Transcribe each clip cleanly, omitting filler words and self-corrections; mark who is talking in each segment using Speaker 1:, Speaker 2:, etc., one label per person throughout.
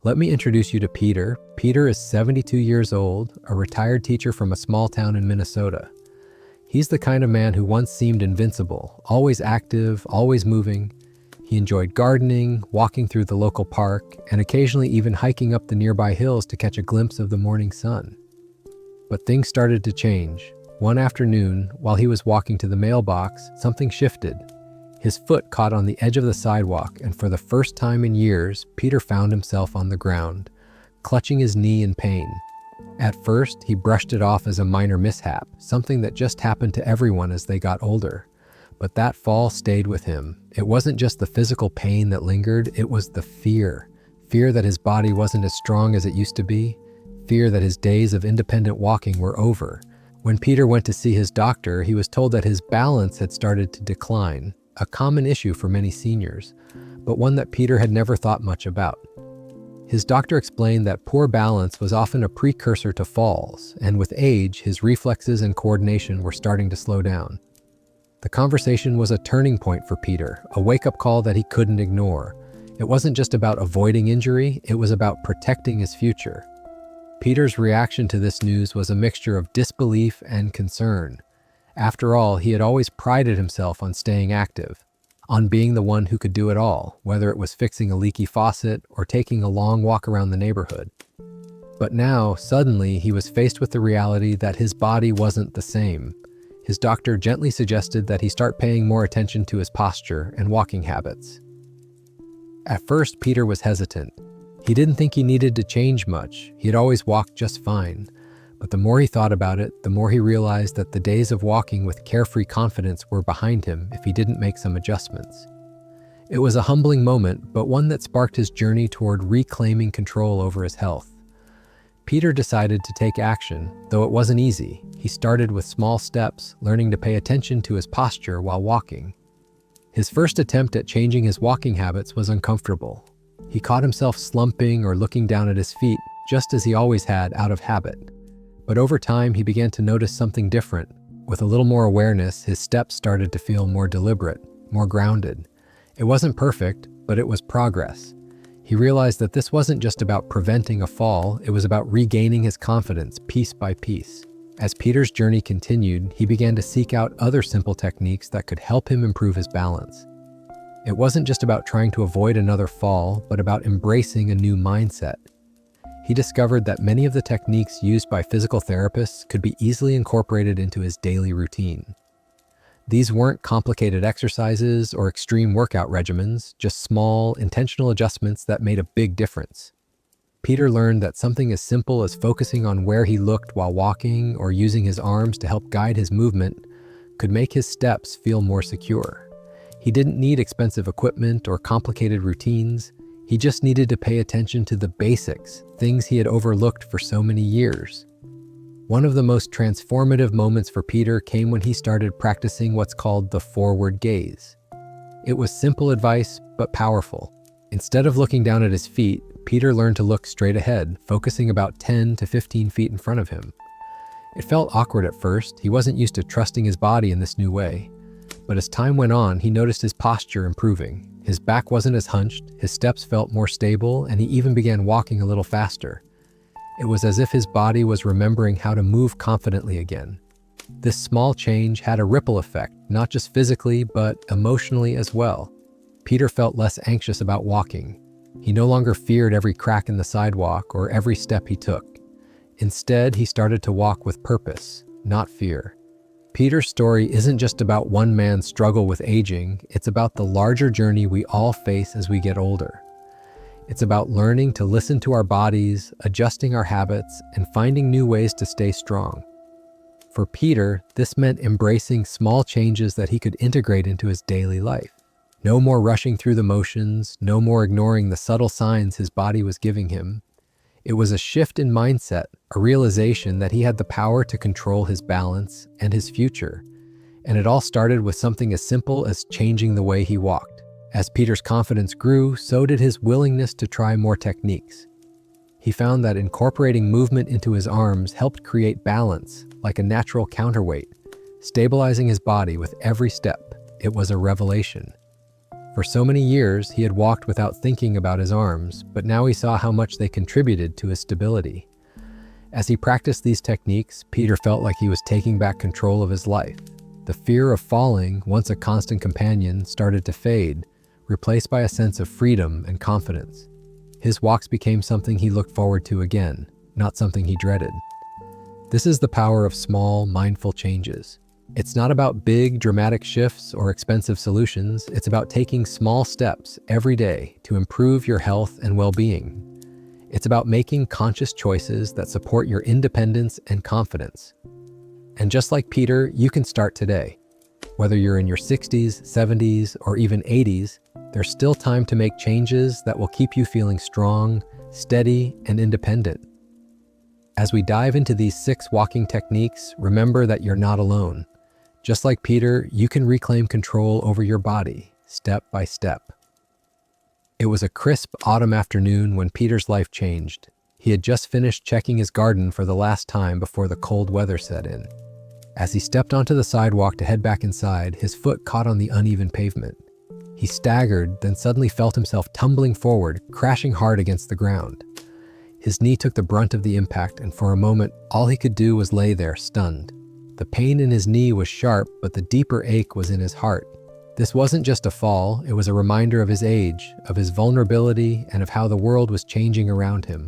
Speaker 1: Let me introduce you to Peter. Peter is 72 years old, a retired teacher from a small town in Minnesota. He's the kind of man who once seemed invincible, always active, always moving. He enjoyed gardening, walking through the local park, and occasionally even hiking up the nearby hills to catch a glimpse of the morning sun. But things started to change. One afternoon, while he was walking to the mailbox, something shifted. His foot caught on the edge of the sidewalk, and for the first time in years, Peter found himself on the ground, clutching his knee in pain. At first, he brushed it off as a minor mishap, something that just happened to everyone as they got older. But that fall stayed with him. It wasn't just the physical pain that lingered, it was the fear. Fear that his body wasn't as strong as it used to be. Fear that his days of independent walking were over. When Peter went to see his doctor, he was told that his balance had started to decline, a common issue for many seniors, but one that Peter had never thought much about. His doctor explained that poor balance was often a precursor to falls, and with age, his reflexes and coordination were starting to slow down. The conversation was a turning point for Peter, a wake-up call that he couldn't ignore. It wasn't just about avoiding injury, it was about protecting his future. Peter's reaction to this news was a mixture of disbelief and concern. After all, he had always prided himself on staying active, on being the one who could do it all, whether it was fixing a leaky faucet or taking a long walk around the neighborhood. But now, suddenly, he was faced with the reality that his body wasn't the same. His doctor gently suggested that he start paying more attention to his posture and walking habits. At first, Peter was hesitant. He didn't think he needed to change much. He had always walked just fine. But the more he thought about it, the more he realized that the days of walking with carefree confidence were behind him if he didn't make some adjustments. It was a humbling moment, but one that sparked his journey toward reclaiming control over his health. Peter decided to take action, though it wasn't easy. He started with small steps, learning to pay attention to his posture while walking. His first attempt at changing his walking habits was uncomfortable. He caught himself slumping or looking down at his feet, just as he always had out of habit. But over time, he began to notice something different. With a little more awareness, his steps started to feel more deliberate, more grounded. It wasn't perfect, but it was progress. He realized that this wasn't just about preventing a fall, it was about regaining his confidence piece by piece. As Peter's journey continued, he began to seek out other simple techniques that could help him improve his balance. It wasn't just about trying to avoid another fall, but about embracing a new mindset. He discovered that many of the techniques used by physical therapists could be easily incorporated into his daily routine. These weren't complicated exercises or extreme workout regimens, just small, intentional adjustments that made a big difference. Peter learned that something as simple as focusing on where he looked while walking or using his arms to help guide his movement could make his steps feel more secure. He didn't need expensive equipment or complicated routines. He just needed to pay attention to the basics, things he had overlooked for so many years. One of the most transformative moments for Peter came when he started practicing what's called the forward gaze. It was simple advice, but powerful. Instead of looking down at his feet, Peter learned to look straight ahead, focusing about 10 to 15 feet in front of him. It felt awkward at first. He wasn't used to trusting his body in this new way. But as time went on, he noticed his posture improving. His back wasn't as hunched, his steps felt more stable, and he even began walking a little faster. It was as if his body was remembering how to move confidently again. This small change had a ripple effect, not just physically, but emotionally as well. Peter felt less anxious about walking. He no longer feared every crack in the sidewalk or every step he took. Instead, he started to walk with purpose, not fear. Peter's story isn't just about one man's struggle with aging, it's about the larger journey we all face as we get older. It's about learning to listen to our bodies, adjusting our habits, and finding new ways to stay strong. For Peter, this meant embracing small changes that he could integrate into his daily life. No more rushing through the motions, no more ignoring the subtle signs his body was giving him. It was a shift in mindset, a realization that he had the power to control his balance and his future. And it all started with something as simple as changing the way he walked. As Peter's confidence grew, so did his willingness to try more techniques. He found that incorporating movement into his arms helped create balance, like a natural counterweight, stabilizing his body with every step. It was a revelation. For so many years, he had walked without thinking about his arms, but now he saw how much they contributed to his stability. As he practiced these techniques, Peter felt like he was taking back control of his life. The fear of falling, once a constant companion, started to fade, replaced by a sense of freedom and confidence. His walks became something he looked forward to again, not something he dreaded. This is the power of small, mindful changes. It's not about big, dramatic shifts or expensive solutions. It's about taking small steps every day to improve your health and well-being. It's about making conscious choices that support your independence and confidence. And just like Peter, you can start today. Whether you're in your 60s, 70s, or even 80s, there's still time to make changes that will keep you feeling strong, steady, and independent. As we dive into these 6 walking techniques, remember that you're not alone. Just like Peter, you can reclaim control over your body, step by step. It was a crisp autumn afternoon when Peter's life changed. He had just finished checking his garden for the last time before the cold weather set in. As he stepped onto the sidewalk to head back inside, his foot caught on the uneven pavement. He staggered, then suddenly felt himself tumbling forward, crashing hard against the ground. His knee took the brunt of the impact, and for a moment, all he could do was lay there, stunned. The pain in his knee was sharp, but the deeper ache was in his heart. This wasn't just a fall, it was a reminder of his age, of his vulnerability, and of how the world was changing around him.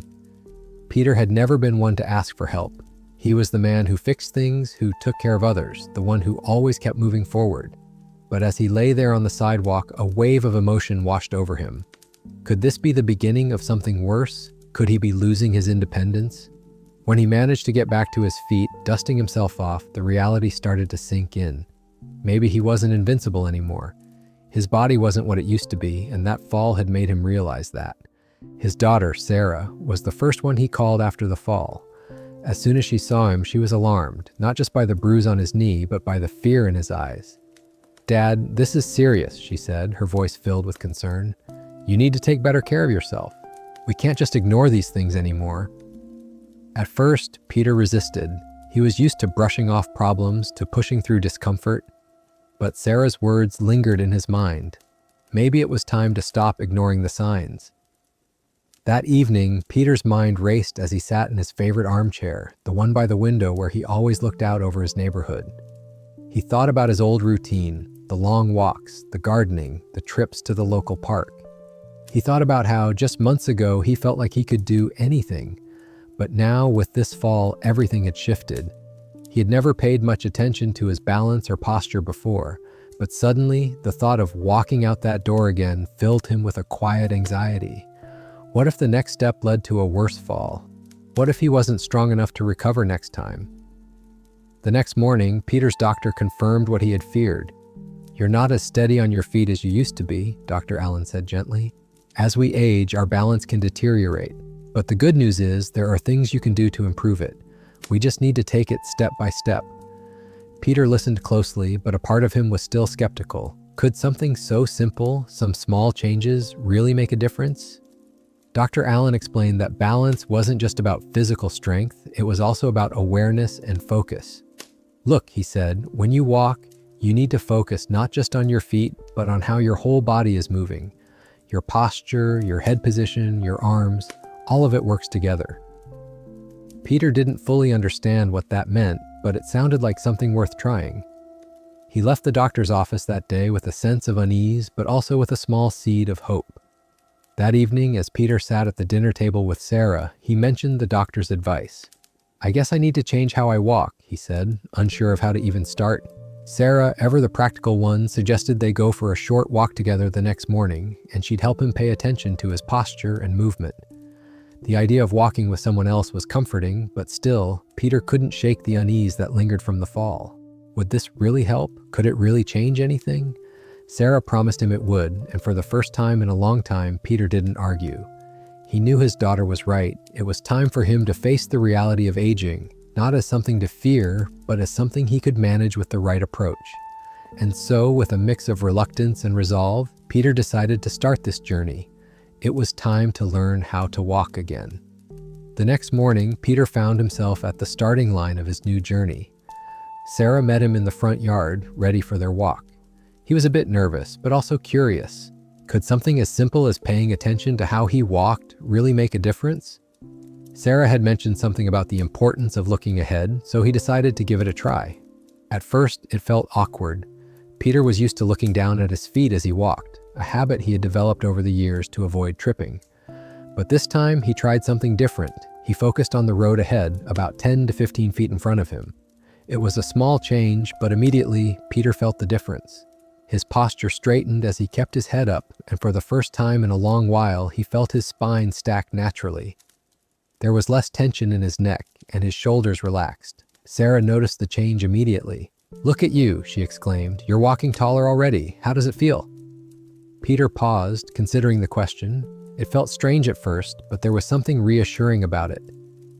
Speaker 1: Peter had never been one to ask for help. He was the man who fixed things, who took care of others, the one who always kept moving forward. But as he lay there on the sidewalk, a wave of emotion washed over him. Could this be the beginning of something worse? Could he be losing his independence? When he managed to get back to his feet, dusting himself off, the reality started to sink in. Maybe he wasn't invincible anymore. His body wasn't what it used to be, and that fall had made him realize that. His daughter, Sarah, was the first one he called after the fall. As soon as she saw him, she was alarmed, not just by the bruise on his knee, but by the fear in his eyes. "Dad, this is serious," she said, her voice filled with concern. "You need to take better care of yourself. We can't just ignore these things anymore." At first, Peter resisted. He was used to brushing off problems, to pushing through discomfort. But Sarah's words lingered in his mind. Maybe it was time to stop ignoring the signs. That evening, Peter's mind raced as he sat in his favorite armchair, the one by the window where he always looked out over his neighborhood. He thought about his old routine, the long walks, the gardening, the trips to the local park. He thought about how just months ago he felt like he could do anything. But now, with this fall, everything had shifted. He had never paid much attention to his balance or posture before, but suddenly, the thought of walking out that door again filled him with a quiet anxiety. What if the next step led to a worse fall? What if he wasn't strong enough to recover next time? The next morning, Peter's doctor confirmed what he had feared. "You're not as steady on your feet as you used to be," Dr. Allen said gently. "As we age, our balance can deteriorate. But the good news is there are things you can do to improve it. We just need to take it step by step." Peter listened closely, but a part of him was still skeptical. Could something so simple, some small changes, really make a difference? Dr. Allen explained that balance wasn't just about physical strength, it was also about awareness and focus. "Look," he said, "when you walk, you need to focus not just on your feet, but on how your whole body is moving. Your posture, your head position, your arms, all of it works together." Peter didn't fully understand what that meant, but it sounded like something worth trying. He left the doctor's office that day with a sense of unease, but also with a small seed of hope. That evening, as Peter sat at the dinner table with Sarah, he mentioned the doctor's advice. "I guess I need to change how I walk," he said, unsure of how to even start. Sarah, ever the practical one, suggested they go for a short walk together the next morning, and she'd help him pay attention to his posture and movement. The idea of walking with someone else was comforting, but still, Peter couldn't shake the unease that lingered from the fall. Would this really help? Could it really change anything? Sarah promised him it would, and for the first time in a long time, Peter didn't argue. He knew his daughter was right. It was time for him to face the reality of aging, not as something to fear, but as something he could manage with the right approach. And so, with a mix of reluctance and resolve, Peter decided to start this journey. It was time to learn how to walk again. The next morning, Peter found himself at the starting line of his new journey. Sarah met him in the front yard, ready for their walk. He was a bit nervous, but also curious. Could something as simple as paying attention to how he walked really make a difference? Sarah had mentioned something about the importance of looking ahead, so he decided to give it a try. At first, it felt awkward. Peter was used to looking down at his feet as he walked, a habit he had developed over the years to avoid tripping. But this time, he tried something different. He focused on the road ahead, about 10 to 15 feet in front of him. It was a small change, but immediately, Peter felt the difference. His posture straightened as he kept his head up, and for the first time in a long while, he felt his spine stack naturally. There was less tension in his neck, and his shoulders relaxed. Sarah noticed the change immediately. "Look at you," she exclaimed. "You're walking taller already. How does it feel?" Peter paused, considering the question. It felt strange at first, but there was something reassuring about it.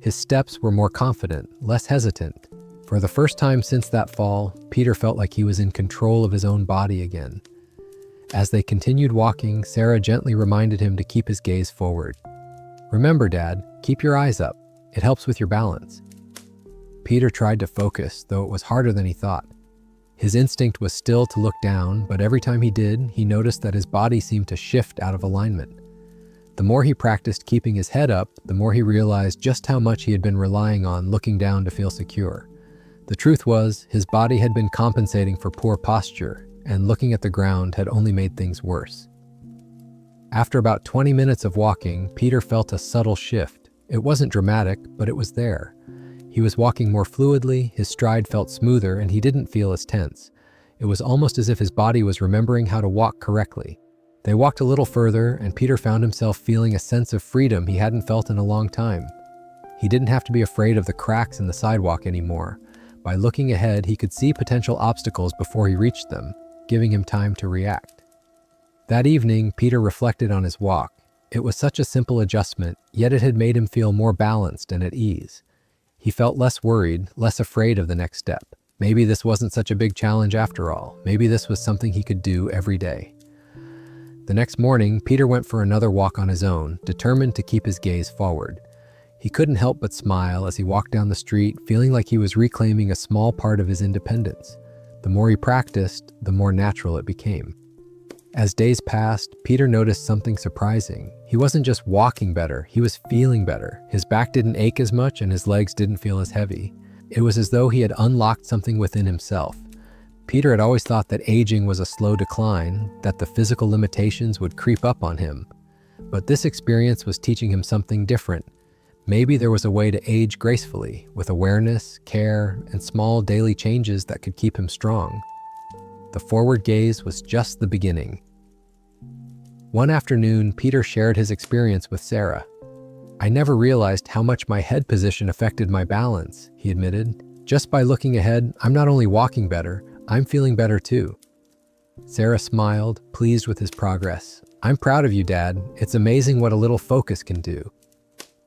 Speaker 1: His steps were more confident, less hesitant. For the first time since that fall, Peter felt like he was in control of his own body again. As they continued walking, Sarah gently reminded him to keep his gaze forward. "Remember, Dad, keep your eyes up. It helps with your balance." Peter tried to focus, though it was harder than he thought. His instinct was still to look down, but every time he did, he noticed that his body seemed to shift out of alignment. The more he practiced keeping his head up, the more he realized just how much he had been relying on looking down to feel secure. The truth was, his body had been compensating for poor posture, and looking at the ground had only made things worse. After about 20 minutes of walking, Peter felt a subtle shift. It wasn't dramatic, but it was there. He was walking more fluidly, his stride felt smoother, and he didn't feel as tense. It was almost as if his body was remembering how to walk correctly. They walked a little further, and Peter found himself feeling a sense of freedom he hadn't felt in a long time. He didn't have to be afraid of the cracks in the sidewalk anymore. By looking ahead, he could see potential obstacles before he reached them, giving him time to react. That evening, Peter reflected on his walk. It was such a simple adjustment, yet it had made him feel more balanced and at ease. He felt less worried, less afraid of the next step. Maybe this wasn't such a big challenge after all. Maybe this was something he could do every day. The next morning, Peter went for another walk on his own, determined to keep his gaze forward. He couldn't help but smile as he walked down the street, feeling like he was reclaiming a small part of his independence. The more he practiced, the more natural it became. As days passed, Peter noticed something surprising. He wasn't just walking better, he was feeling better. His back didn't ache as much and his legs didn't feel as heavy. It was as though he had unlocked something within himself. Peter had always thought that aging was a slow decline, that the physical limitations would creep up on him. But this experience was teaching him something different. Maybe there was a way to age gracefully, with awareness, care, and small daily changes that could keep him strong. The forward gaze was just the beginning. One afternoon, Peter shared his experience with Sarah. "I never realized how much my head position affected my balance," he admitted. "Just by looking ahead, I'm not only walking better, I'm feeling better too." Sarah smiled, pleased with his progress. "I'm proud of you, Dad. It's amazing what a little focus can do."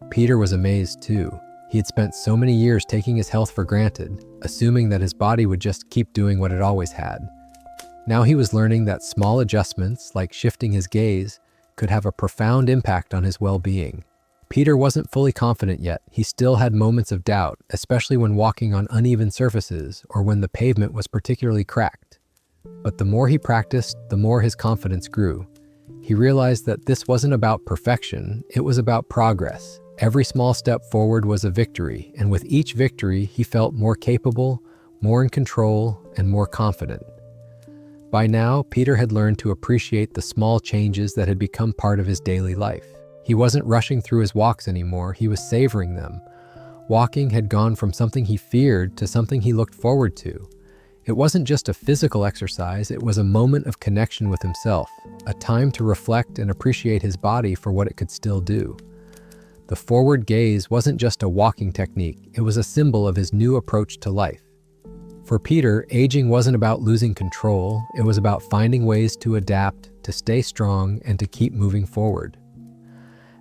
Speaker 1: Peter was amazed too. He had spent so many years taking his health for granted, assuming that his body would just keep doing what it always had. Now he was learning that small adjustments, like shifting his gaze, could have a profound impact on his well-being. Peter wasn't fully confident yet. He still had moments of doubt, especially when walking on uneven surfaces or when the pavement was particularly cracked. But the more he practiced, the more his confidence grew. He realized that this wasn't about perfection, it was about progress. Every small step forward was a victory, and with each victory, he felt more capable, more in control, and more confident. By now, Peter had learned to appreciate the small changes that had become part of his daily life. He wasn't rushing through his walks anymore, he was savoring them. Walking had gone from something he feared to something he looked forward to. It wasn't just a physical exercise, it was a moment of connection with himself, a time to reflect and appreciate his body for what it could still do. The forward gaze wasn't just a walking technique, it was a symbol of his new approach to life. For Peter, aging wasn't about losing control, it was about finding ways to adapt, to stay strong, and to keep moving forward.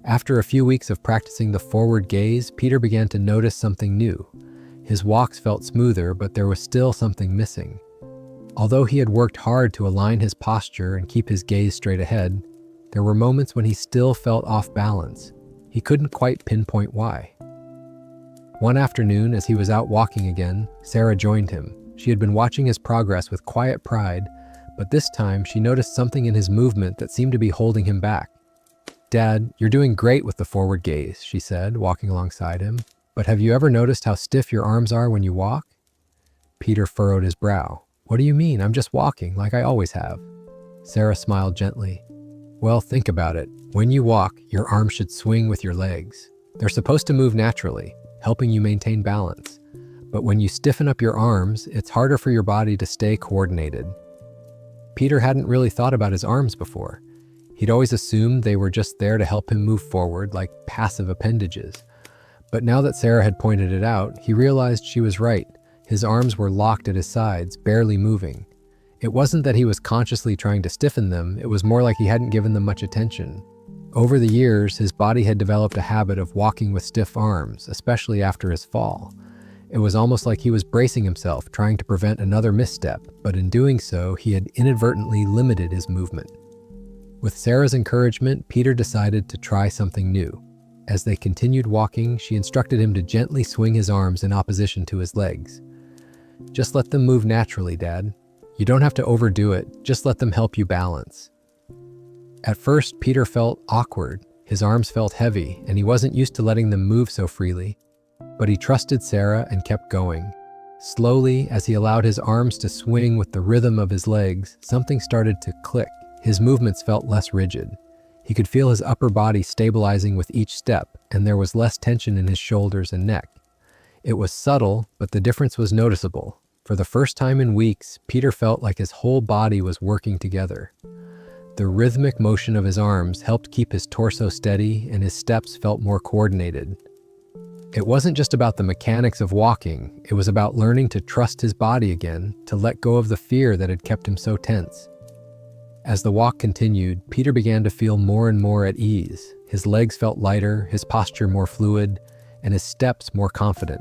Speaker 1: After a few weeks of practicing the forward gaze, Peter began to notice something new. His walks felt smoother, but there was still something missing. Although he had worked hard to align his posture and keep his gaze straight ahead, there were moments when he still felt off balance. He couldn't quite pinpoint why. One afternoon, as he was out walking again, Sarah joined him. She had been watching his progress with quiet pride, but this time she noticed something in his movement that seemed to be holding him back. "Dad, you're doing great with the forward gaze," she said, walking alongside him. "But have you ever noticed how stiff your arms are when you walk?" Peter furrowed his brow. "What do you mean? I'm just walking, like I always have." Sarah smiled gently. "Well, think about it. When you walk, your arms should swing with your legs. They're supposed to move naturally, helping you maintain balance. But when you stiffen up your arms, it's harder for your body to stay coordinated." Peter hadn't really thought about his arms before. He'd always assumed they were just there to help him move forward, like passive appendages. But now that Sarah had pointed it out, he realized she was right. His arms were locked at his sides, barely moving. It wasn't that he was consciously trying to stiffen them, it was more like he hadn't given them much attention. Over the years, his body had developed a habit of walking with stiff arms, especially after his fall. It was almost like he was bracing himself, trying to prevent another misstep, but in doing so, he had inadvertently limited his movement. With Sarah's encouragement, Peter decided to try something new. As they continued walking, she instructed him to gently swing his arms in opposition to his legs. "Just let them move naturally, Dad. You don't have to overdo it, just let them help you balance." At first, Peter felt awkward. His arms felt heavy, and he wasn't used to letting them move so freely. But he trusted Sarah and kept going. Slowly, as he allowed his arms to swing with the rhythm of his legs, something started to click. His movements felt less rigid. He could feel his upper body stabilizing with each step, and there was less tension in his shoulders and neck. It was subtle, but the difference was noticeable. For the first time in weeks, Peter felt like his whole body was working together. The rhythmic motion of his arms helped keep his torso steady, and his steps felt more coordinated. It wasn't just about the mechanics of walking, it was about learning to trust his body again, to let go of the fear that had kept him so tense. As the walk continued, Peter began to feel more and more at ease. His legs felt lighter, his posture more fluid, and his steps more confident.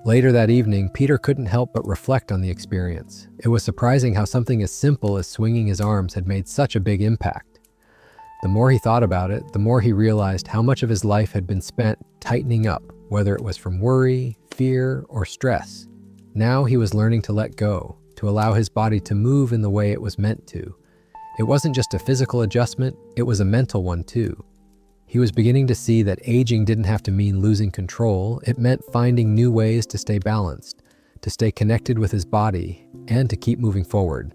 Speaker 1: Later that evening, Peter couldn't help but reflect on the experience. It was surprising how something as simple as swinging his arms had made such a big impact. The more he thought about it, the more he realized how much of his life had been spent tightening up, whether it was from worry, fear, or stress. Now he was learning to let go, to allow his body to move in the way it was meant to. It wasn't just a physical adjustment, it was a mental one too. He was beginning to see that aging didn't have to mean losing control, it meant finding new ways to stay balanced, to stay connected with his body, and to keep moving forward.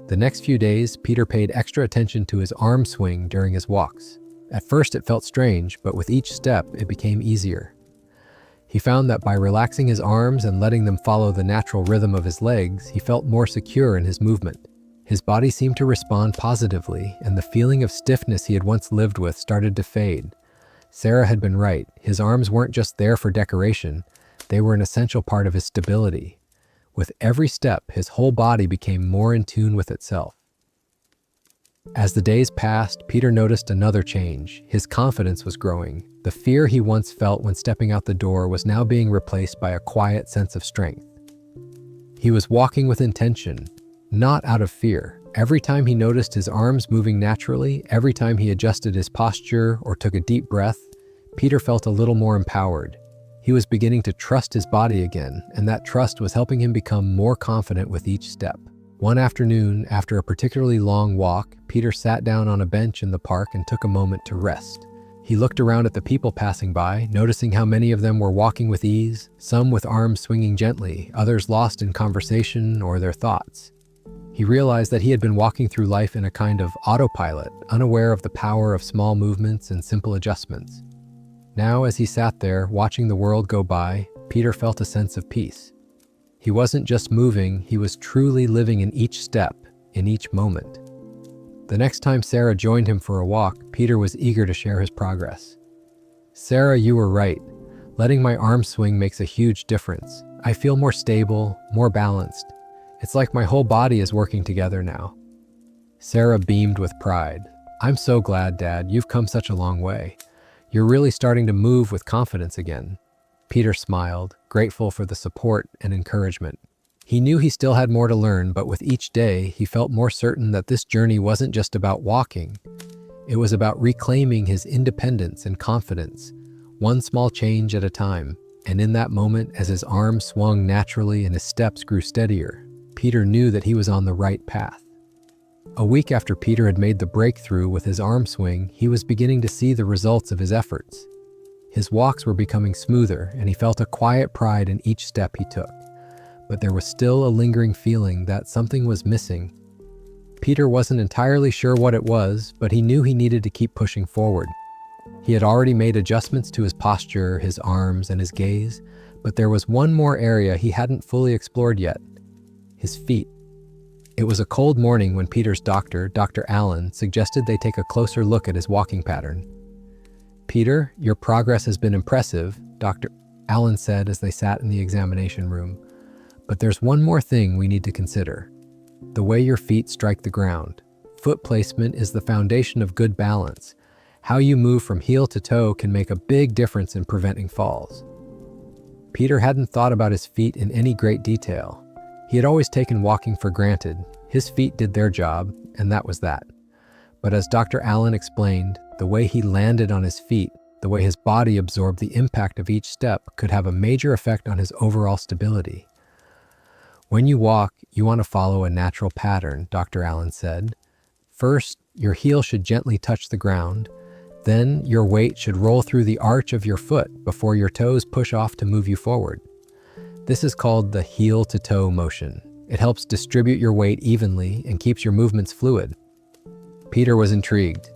Speaker 1: The next few days, Peter paid extra attention to his arm swing during his walks. At first it felt strange, but with each step, it became easier. He found that by relaxing his arms and letting them follow the natural rhythm of his legs, he felt more secure in his movement. His body seemed to respond positively, and the feeling of stiffness he had once lived with started to fade. Sarah had been right. His arms weren't just there for decoration. They were an essential part of his stability. With every step, his whole body became more in tune with itself. As the days passed, Peter noticed another change. His confidence was growing. The fear he once felt when stepping out the door was now being replaced by a quiet sense of strength. He was walking with intention, not out of fear. Every time he noticed his arms moving naturally, every time he adjusted his posture or took a deep breath, Peter felt a little more empowered. He was beginning to trust his body again, and that trust was helping him become more confident with each step. One afternoon, after a particularly long walk, Peter sat down on a bench in the park and took a moment to rest. He looked around at the people passing by, noticing how many of them were walking with ease, some with arms swinging gently, others lost in conversation or their thoughts. He realized that he had been walking through life in a kind of autopilot, unaware of the power of small movements and simple adjustments. Now, as he sat there, watching the world go by, Peter felt a sense of peace. He wasn't just moving, he was truly living in each step, in each moment. The next time Sarah joined him for a walk, Peter was eager to share his progress. "Sarah, you were right. Letting my arms swing makes a huge difference. I feel more stable, more balanced. It's like my whole body is working together now." Sarah beamed with pride. "I'm so glad, Dad. You've come such a long way. You're really starting to move with confidence again." Peter smiled, grateful for the support and encouragement. He knew he still had more to learn, but with each day, he felt more certain that this journey wasn't just about walking. It was about reclaiming his independence and confidence, one small change at a time. And in that moment, as his arms swung naturally and his steps grew steadier, Peter knew that he was on the right path. A week after Peter had made the breakthrough with his arm swing, he was beginning to see the results of his efforts. His walks were becoming smoother, and he felt a quiet pride in each step he took. But there was still a lingering feeling that something was missing. Peter wasn't entirely sure what it was, but he knew he needed to keep pushing forward. He had already made adjustments to his posture, his arms, and his gaze, but there was one more area he hadn't fully explored yet: his feet. It was a cold morning when Peter's doctor, Dr. Allen, suggested they take a closer look at his walking pattern. "Peter, your progress has been impressive," Dr. Allen said as they sat in the examination room. "But there's one more thing we need to consider: the way your feet strike the ground. Foot placement is the foundation of good balance. How you move from heel to toe can make a big difference in preventing falls." Peter hadn't thought about his feet in any great detail. He had always taken walking for granted. His feet did their job, and that was that. But as Dr. Allen explained, the way he landed on his feet, the way his body absorbed the impact of each step, could have a major effect on his overall stability. "When you walk, you want to follow a natural pattern," Dr. Allen said. "First, your heel should gently touch the ground. Then, your weight should roll through the arch of your foot before your toes push off to move you forward. This is called the heel-to-toe motion. It helps distribute your weight evenly and keeps your movements fluid." Peter was intrigued.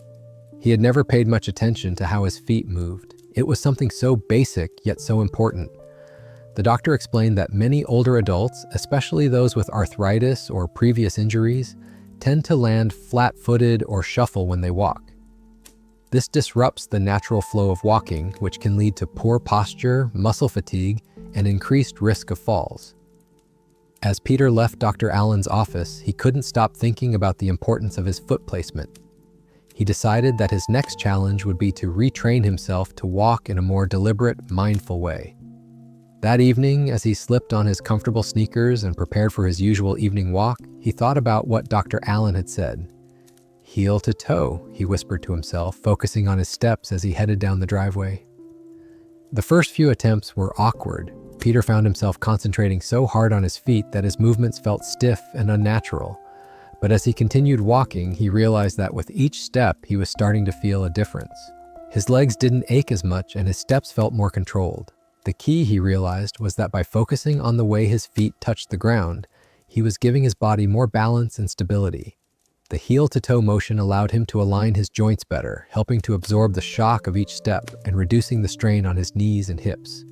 Speaker 1: He had never paid much attention to how his feet moved. It was something so basic yet so important. The doctor explained that many older adults, especially those with arthritis or previous injuries, tend to land flat-footed or shuffle when they walk. This disrupts the natural flow of walking, which can lead to poor posture, muscle fatigue, and increased risk of falls. As Peter left Dr. Allen's office, he couldn't stop thinking about the importance of his foot placement. He decided that his next challenge would be to retrain himself to walk in a more deliberate, mindful way. That evening, as he slipped on his comfortable sneakers and prepared for his usual evening walk, he thought about what Dr. Allen had said. "Heel to toe," he whispered to himself, focusing on his steps as he headed down the driveway. The first few attempts were awkward. Peter found himself concentrating so hard on his feet that his movements felt stiff and unnatural. But as he continued walking, he realized that with each step, he was starting to feel a difference. His legs didn't ache as much, and his steps felt more controlled. The key, he realized, was that by focusing on the way his feet touched the ground, he was giving his body more balance and stability. The heel-to-toe motion allowed him to align his joints better, helping to absorb the shock of each step and reducing the strain on his knees and hips.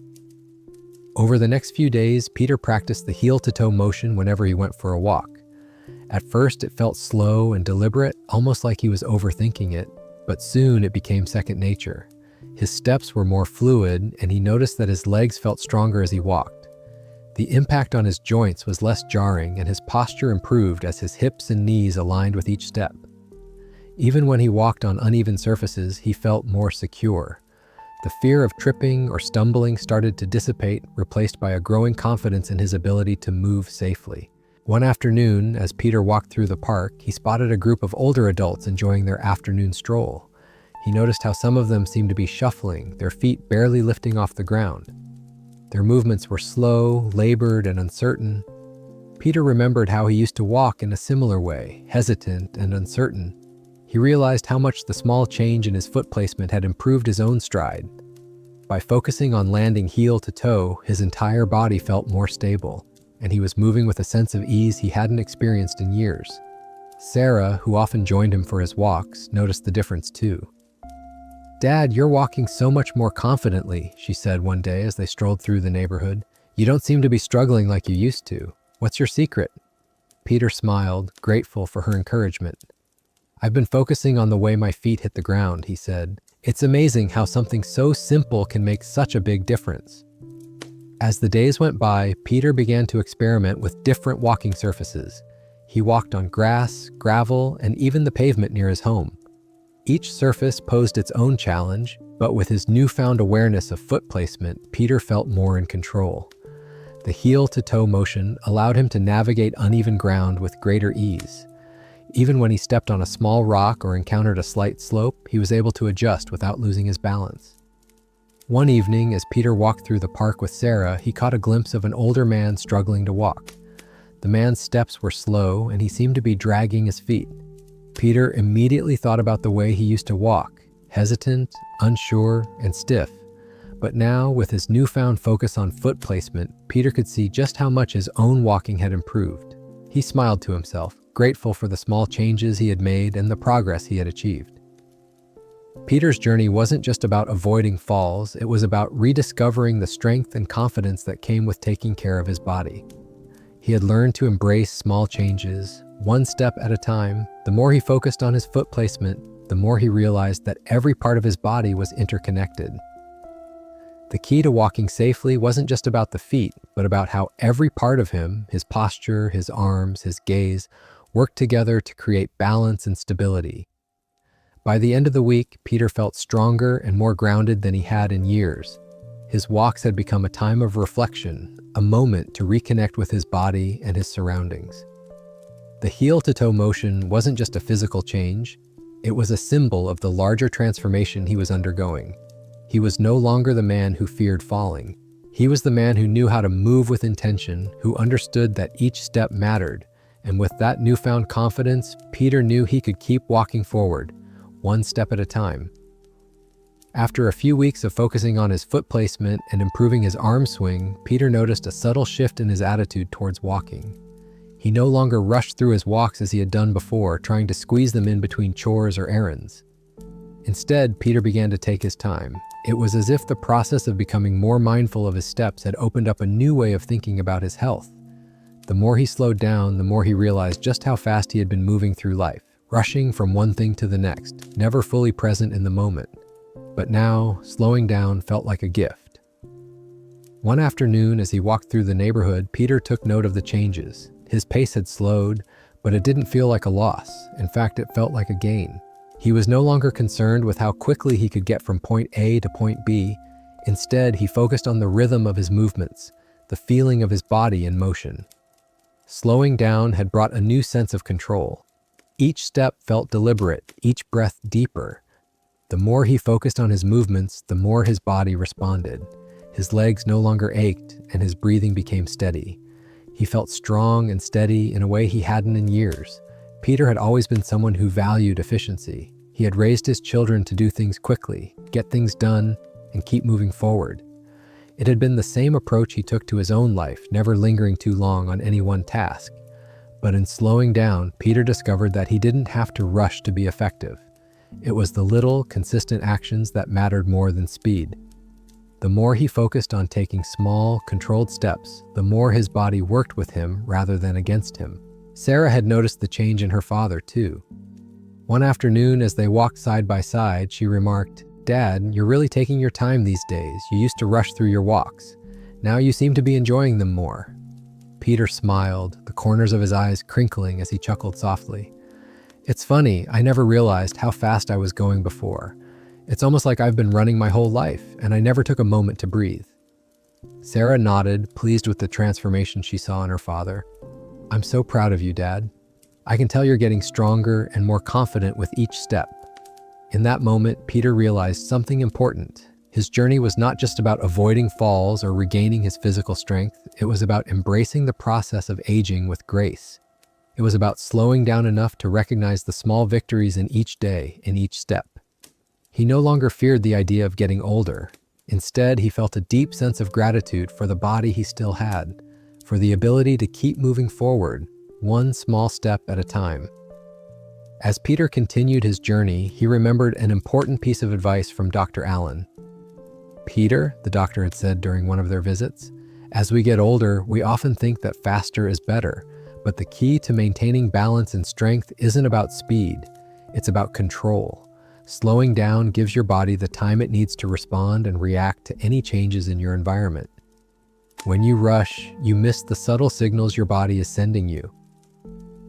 Speaker 1: Over the next few days, Peter practiced the heel-to-toe motion whenever he went for a walk. At first, it felt slow and deliberate, almost like he was overthinking it, but soon it became second nature. His steps were more fluid, and he noticed that his legs felt stronger as he walked. The impact on his joints was less jarring, and his posture improved as his hips and knees aligned with each step. Even when he walked on uneven surfaces, he felt more secure. The fear of tripping or stumbling started to dissipate, replaced by a growing confidence in his ability to move safely. One afternoon, as Peter walked through the park, he spotted a group of older adults enjoying their afternoon stroll. He noticed how some of them seemed to be shuffling, their feet barely lifting off the ground. Their movements were slow, labored, and uncertain. Peter remembered how he used to walk in a similar way, hesitant and uncertain. He realized how much the small change in his foot placement had improved his own stride. By focusing on landing heel to toe, his entire body felt more stable, and he was moving with a sense of ease he hadn't experienced in years. Sarah, who often joined him for his walks, noticed the difference too. "Dad, you're walking so much more confidently," she said one day as they strolled through the neighborhood. "You don't seem to be struggling like you used to. What's your secret?" Peter smiled, grateful for her encouragement. "I've been focusing on the way my feet hit the ground," he said. "It's amazing how something so simple can make such a big difference." As the days went by, Peter began to experiment with different walking surfaces. He walked on grass, gravel, and even the pavement near his home. Each surface posed its own challenge, but with his newfound awareness of foot placement, Peter felt more in control. The heel-to-toe motion allowed him to navigate uneven ground with greater ease. Even when he stepped on a small rock or encountered a slight slope, he was able to adjust without losing his balance. One evening, as Peter walked through the park with Sarah, he caught a glimpse of an older man struggling to walk. The man's steps were slow, and he seemed to be dragging his feet. Peter immediately thought about the way he used to walk, hesitant, unsure, and stiff. But now, with his newfound focus on foot placement, Peter could see just how much his own walking had improved. He smiled to himself, grateful for the small changes he had made and the progress he had achieved. Peter's journey wasn't just about avoiding falls, it was about rediscovering the strength and confidence that came with taking care of his body. He had learned to embrace small changes, one step at a time. The more he focused on his foot placement, the more he realized that every part of his body was interconnected. The key to walking safely wasn't just about the feet, but about how every part of him, his posture, his arms, his gaze, worked together to create balance and stability. By the end of the week, Peter felt stronger and more grounded than he had in years. His walks had become a time of reflection, a moment to reconnect with his body and his surroundings. The heel-to-toe motion wasn't just a physical change, it was a symbol of the larger transformation he was undergoing. He was no longer the man who feared falling. He was the man who knew how to move with intention, who understood that each step mattered, and with that newfound confidence, Peter knew he could keep walking forward, one step at a time. After a few weeks of focusing on his foot placement and improving his arm swing, Peter noticed a subtle shift in his attitude towards walking. He no longer rushed through his walks as he had done before, trying to squeeze them in between chores or errands. Instead, Peter began to take his time. It was as if the process of becoming more mindful of his steps had opened up a new way of thinking about his health. The more he slowed down, the more he realized just how fast he had been moving through life, rushing from one thing to the next, never fully present in the moment. But now, slowing down felt like a gift. One afternoon, as he walked through the neighborhood, Peter took note of the changes. His pace had slowed, but it didn't feel like a loss. In fact, it felt like a gain. He was no longer concerned with how quickly he could get from point A to point B. Instead, he focused on the rhythm of his movements, the feeling of his body in motion. Slowing down had brought a new sense of control. Each step felt deliberate, each breath deeper. The more he focused on his movements, the more his body responded. His legs no longer ached, and his breathing became steady. He felt strong and steady in a way he hadn't in years. Peter had always been someone who valued efficiency. He had raised his children to do things quickly, get things done, and keep moving forward. It had been the same approach he took to his own life, never lingering too long on any one task. But in slowing down, Peter discovered that he didn't have to rush to be effective. It was the little, consistent actions that mattered more than speed. The more he focused on taking small, controlled steps, the more his body worked with him rather than against him. Sarah had noticed the change in her father, too. One afternoon, as they walked side by side, she remarked, "Dad, you're really taking your time these days. You used to rush through your walks. Now you seem to be enjoying them more." Peter smiled, the corners of his eyes crinkling as he chuckled softly. "It's funny, I never realized how fast I was going before. It's almost like I've been running my whole life, and I never took a moment to breathe." Sarah nodded, pleased with the transformation she saw in her father. "I'm so proud of you, Dad. I can tell you're getting stronger and more confident with each step." In that moment, Peter realized something important. His journey was not just about avoiding falls or regaining his physical strength. It was about embracing the process of aging with grace. It was about slowing down enough to recognize the small victories in each day, in each step. He no longer feared the idea of getting older. Instead, he felt a deep sense of gratitude for the body he still had, for the ability to keep moving forward, one small step at a time. As Peter continued his journey, he remembered an important piece of advice from Dr. Allen. "Peter," the doctor had said during one of their visits, "as we get older, we often think that faster is better, but the key to maintaining balance and strength isn't about speed, it's about control. Slowing down gives your body the time it needs to respond and react to any changes in your environment. When you rush, you miss the subtle signals your body is sending you."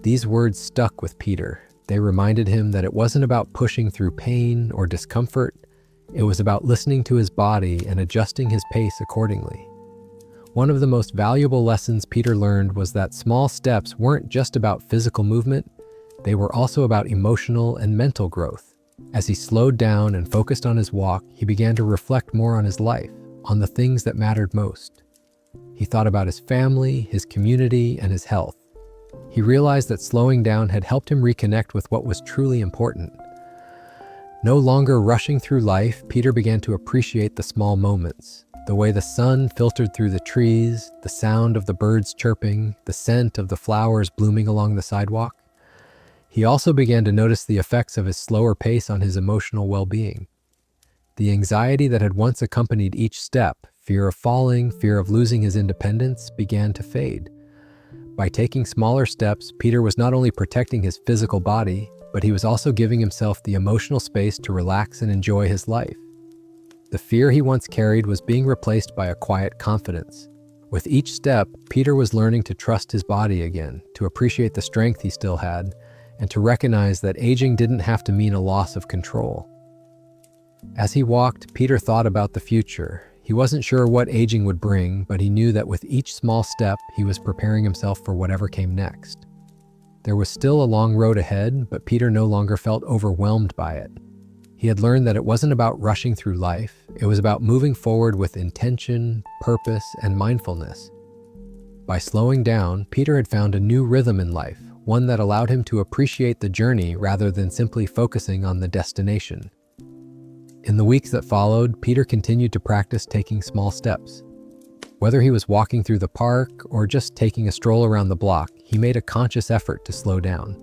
Speaker 1: These words stuck with Peter. They reminded him that it wasn't about pushing through pain or discomfort. It was about listening to his body and adjusting his pace accordingly. One of the most valuable lessons Peter learned was that small steps weren't just about physical movement, they were also about emotional and mental growth. As he slowed down and focused on his walk, he began to reflect more on his life, on the things that mattered most. He thought about his family, his community, and his health. He realized that slowing down had helped him reconnect with what was truly important. No longer rushing through life, Peter began to appreciate the small moments. The way the sun filtered through the trees, the sound of the birds chirping, the scent of the flowers blooming along the sidewalk. He also began to notice the effects of his slower pace on his emotional well-being. The anxiety that had once accompanied each step, fear of falling, fear of losing his independence, began to fade. By taking smaller steps, Peter was not only protecting his physical body, but he was also giving himself the emotional space to relax and enjoy his life. The fear he once carried was being replaced by a quiet confidence. With each step, Peter was learning to trust his body again, to appreciate the strength he still had, and to recognize that aging didn't have to mean a loss of control. As he walked, Peter thought about the future. He wasn't sure what aging would bring, but he knew that with each small step, he was preparing himself for whatever came next. There was still a long road ahead, but Peter no longer felt overwhelmed by it. He had learned that it wasn't about rushing through life. It was about moving forward with intention, purpose, and mindfulness. By slowing down, Peter had found a new rhythm in life, one that allowed him to appreciate the journey rather than simply focusing on the destination. In the weeks that followed, Peter continued to practice taking small steps. Whether he was walking through the park or just taking a stroll around the block, he made a conscious effort to slow down.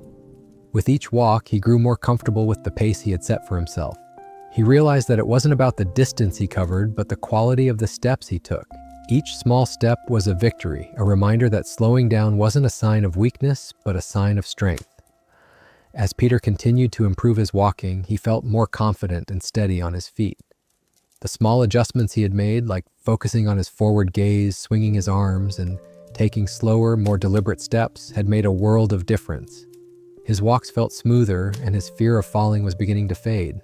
Speaker 1: With each walk, he grew more comfortable with the pace he had set for himself. He realized that it wasn't about the distance he covered, but the quality of the steps he took. Each small step was a victory, a reminder that slowing down wasn't a sign of weakness, but a sign of strength. As Peter continued to improve his walking, he felt more confident and steady on his feet. The small adjustments he had made, like focusing on his forward gaze, swinging his arms, and taking slower, more deliberate steps, had made a world of difference. His walks felt smoother, and his fear of falling was beginning to fade.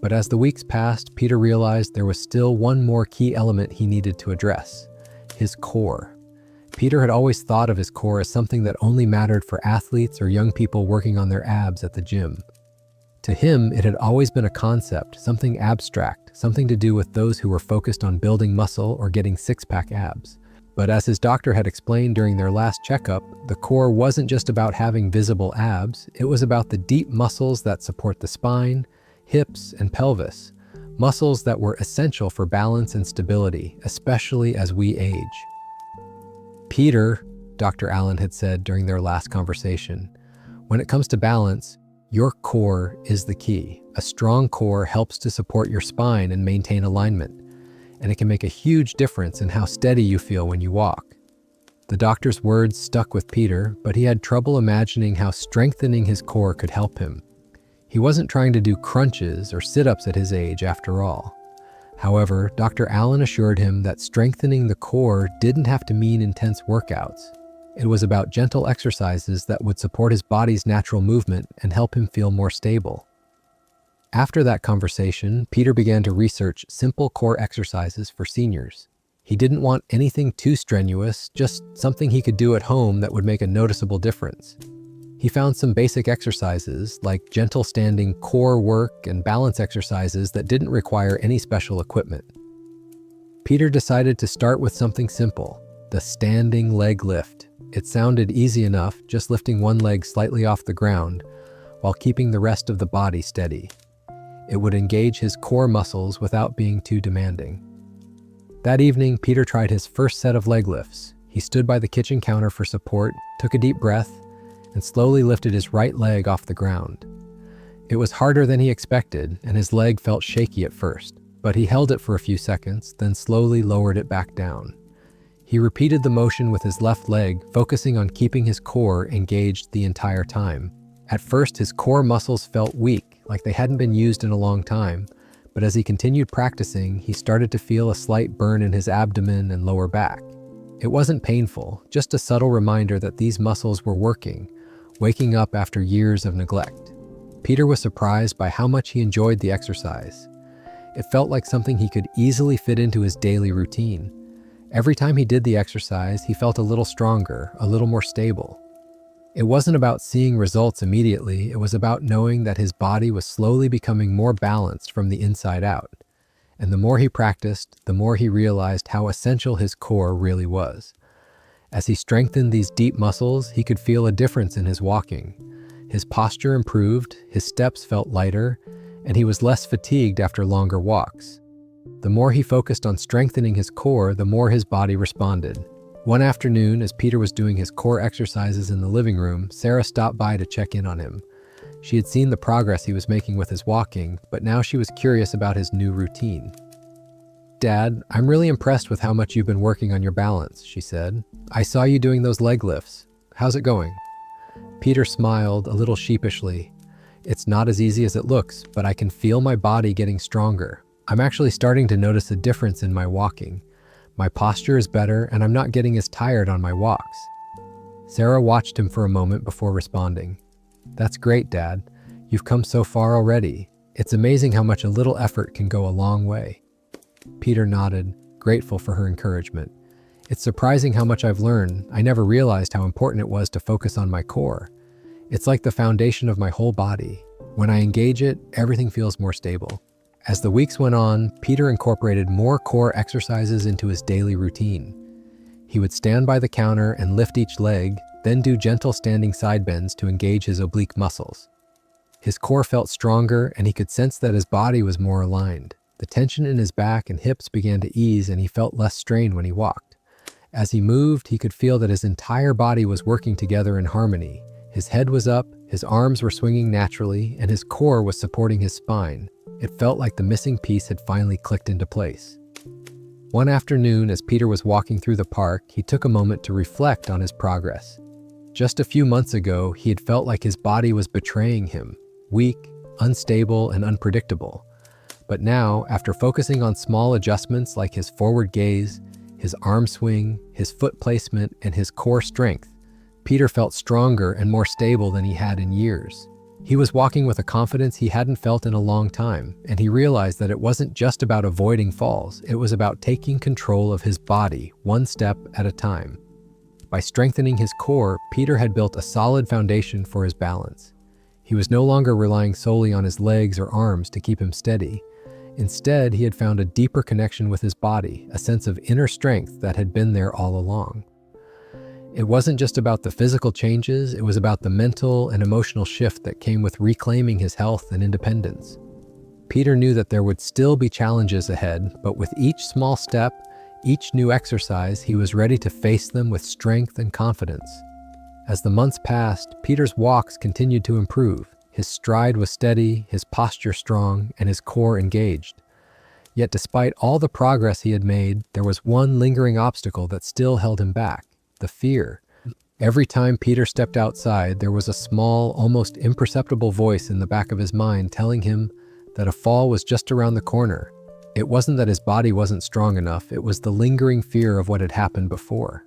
Speaker 1: But as the weeks passed, Peter realized there was still one more key element he needed to address: his core. Peter had always thought of his core as something that only mattered for athletes or young people working on their abs at the gym. To him, it had always been a concept, something abstract, something to do with those who were focused on building muscle or getting six-pack abs. But as his doctor had explained during their last checkup, the core wasn't just about having visible abs, it was about the deep muscles that support the spine, hips, and pelvis, muscles that were essential for balance and stability, especially as we age. Peter, Dr. Allen had said during their last conversation, when it comes to balance, your core is the key. A strong core helps to support your spine and maintain alignment, and it can make a huge difference in how steady you feel when you walk. The doctor's words stuck with Peter, but he had trouble imagining how strengthening his core could help him. He wasn't trying to do crunches or sit-ups at his age, after all. However, Dr. Allen assured him that strengthening the core didn't have to mean intense workouts. It was about gentle exercises that would support his body's natural movement and help him feel more stable. After that conversation, Peter began to research simple core exercises for seniors. He didn't want anything too strenuous, just something he could do at home that would make a noticeable difference. He found some basic exercises like gentle standing core work and balance exercises that didn't require any special equipment. Peter decided to start with something simple, the standing leg lift. It sounded easy enough, just lifting one leg slightly off the ground while keeping the rest of the body steady. It would engage his core muscles without being too demanding. That evening, Peter tried his first set of leg lifts. He stood by the kitchen counter for support, took a deep breath, and slowly lifted his right leg off the ground. It was harder than he expected, and his leg felt shaky at first, but he held it for a few seconds, then slowly lowered it back down. He repeated the motion with his left leg, focusing on keeping his core engaged the entire time. At first, his core muscles felt weak, like they hadn't been used in a long time, but as he continued practicing, he started to feel a slight burn in his abdomen and lower back. It wasn't painful, just a subtle reminder that these muscles were working, waking up after years of neglect. Peter was surprised by how much he enjoyed the exercise. It felt like something he could easily fit into his daily routine. Every time he did the exercise, he felt a little stronger, a little more stable. It wasn't about seeing results immediately, it was about knowing that his body was slowly becoming more balanced from the inside out. And the more he practiced, the more he realized how essential his core really was. As he strengthened these deep muscles, he could feel a difference in his walking. His posture improved, his steps felt lighter, and he was less fatigued after longer walks. The more he focused on strengthening his core, the more his body responded. One afternoon, as Peter was doing his core exercises in the living room, Sarah stopped by to check in on him. She had seen the progress he was making with his walking, but now she was curious about his new routine. "Dad, I'm really impressed with how much you've been working on your balance," she said. "I saw you doing those leg lifts. How's it going?" Peter smiled a little sheepishly. "It's not as easy as it looks, but I can feel my body getting stronger. I'm actually starting to notice a difference in my walking. My posture is better, and I'm not getting as tired on my walks." Sarah watched him for a moment before responding. "That's great, Dad. You've come so far already. It's amazing how much a little effort can go a long way." Peter nodded, grateful for her encouragement. "It's surprising how much I've learned. I never realized how important it was to focus on my core. It's like the foundation of my whole body. When I engage it, everything feels more stable." As the weeks went on, Peter incorporated more core exercises into his daily routine. He would stand by the counter and lift each leg, then do gentle standing side bends to engage his oblique muscles. His core felt stronger, and he could sense that his body was more aligned. The tension in his back and hips began to ease, and he felt less strain when he walked. As he moved, he could feel that his entire body was working together in harmony. His head was up, his arms were swinging naturally, and his core was supporting his spine. It felt like the missing piece had finally clicked into place. One afternoon, as Peter was walking through the park, he took a moment to reflect on his progress. Just a few months ago, he had felt like his body was betraying him, weak, unstable, and unpredictable. But now, after focusing on small adjustments like his forward gaze, his arm swing, his foot placement, and his core strength, Peter felt stronger and more stable than he had in years. He was walking with a confidence he hadn't felt in a long time, and he realized that it wasn't just about avoiding falls, it was about taking control of his body, one step at a time. By strengthening his core, Peter had built a solid foundation for his balance. He was no longer relying solely on his legs or arms to keep him steady. Instead, he had found a deeper connection with his body, a sense of inner strength that had been there all along. It wasn't just about the physical changes, it was about the mental and emotional shift that came with reclaiming his health and independence. Peter knew that there would still be challenges ahead, but with each small step, each new exercise, he was ready to face them with strength and confidence. As the months passed, Peter's walks continued to improve. His stride was steady, his posture strong, and his core engaged. Yet despite all the progress he had made, there was one lingering obstacle that still held him back: the fear. Every time Peter stepped outside, there was a small, almost imperceptible voice in the back of his mind telling him that a fall was just around the corner. It wasn't that his body wasn't strong enough, it was the lingering fear of what had happened before.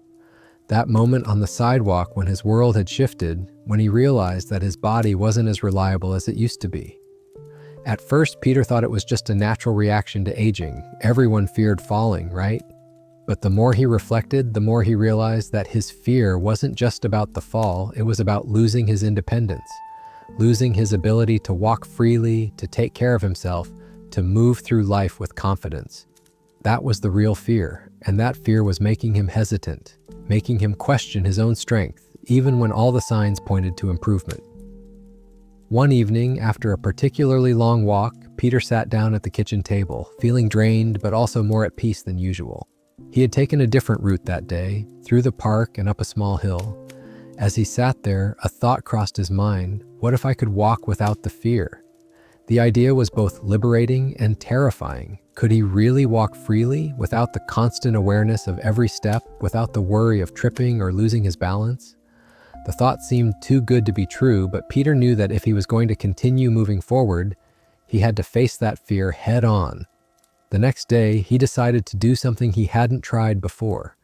Speaker 1: That moment on the sidewalk when his world had shifted, when he realized that his body wasn't as reliable as it used to be. At first, Peter thought it was just a natural reaction to aging. Everyone feared falling, right? But the more he reflected, the more he realized that his fear wasn't just about the fall, it was about losing his independence, losing his ability to walk freely, to take care of himself, to move through life with confidence. That was the real fear, and that fear was making him hesitant, making him question his own strength, even when all the signs pointed to improvement. One evening, after a particularly long walk, Peter sat down at the kitchen table, feeling drained but also more at peace than usual. He had taken a different route that day, through the park and up a small hill. As he sat there, a thought crossed his mind: what if I could walk without the fear? The idea was both liberating and terrifying. Could he really walk freely, without the constant awareness of every step, without the worry of tripping or losing his balance? The thought seemed too good to be true, but Peter knew that if he was going to continue moving forward, he had to face that fear head on. The next day, he decided to do something he hadn't tried before.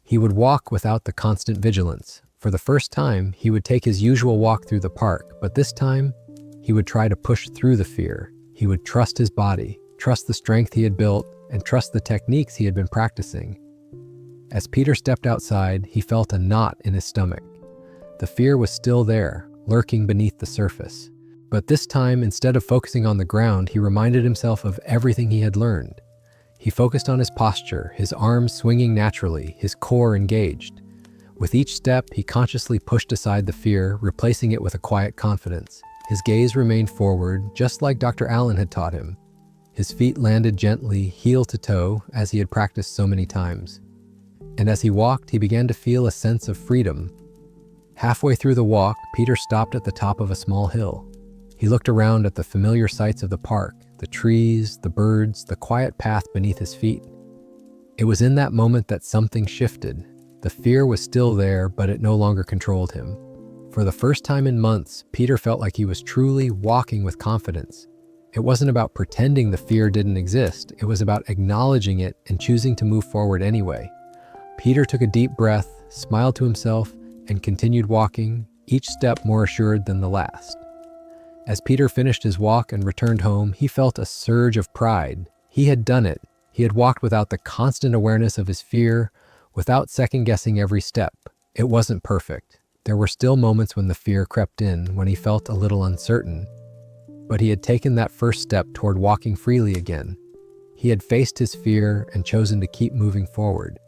Speaker 1: He would walk without the constant vigilance. For the first time, he would take his usual walk through the park, but this time, he would try to push through the fear. He would trust his body, trust the strength he had built, and trust the techniques he had been practicing. As Peter stepped outside, he felt a knot in his stomach. The fear was still there, lurking beneath the surface. But this time, instead of focusing on the ground, he reminded himself of everything he had learned. He focused on his posture, his arms swinging naturally, his core engaged. With each step, he consciously pushed aside the fear, replacing it with a quiet confidence. His gaze remained forward, just like Dr. Allen had taught him. His feet landed gently, heel to toe, as he had practiced so many times. And as he walked, he began to feel a sense of freedom. Halfway through the walk, Peter stopped at the top of a small hill. He looked around at the familiar sights of the park, the trees, the birds, the quiet path beneath his feet. It was in that moment that something shifted. The fear was still there, but it no longer controlled him. For the first time in months, Peter felt like he was truly walking with confidence. It wasn't about pretending the fear didn't exist, it was about acknowledging it and choosing to move forward anyway. Peter took a deep breath, smiled to himself, and continued walking, each step more assured than the last. As Peter finished his walk and returned home, he felt a surge of pride. He had done it. He had walked without the constant awareness of his fear, without second-guessing every step. It wasn't perfect. There were still moments when the fear crept in, when he felt a little uncertain. But he had taken that first step toward walking freely again. He had faced his fear and chosen to keep moving forward.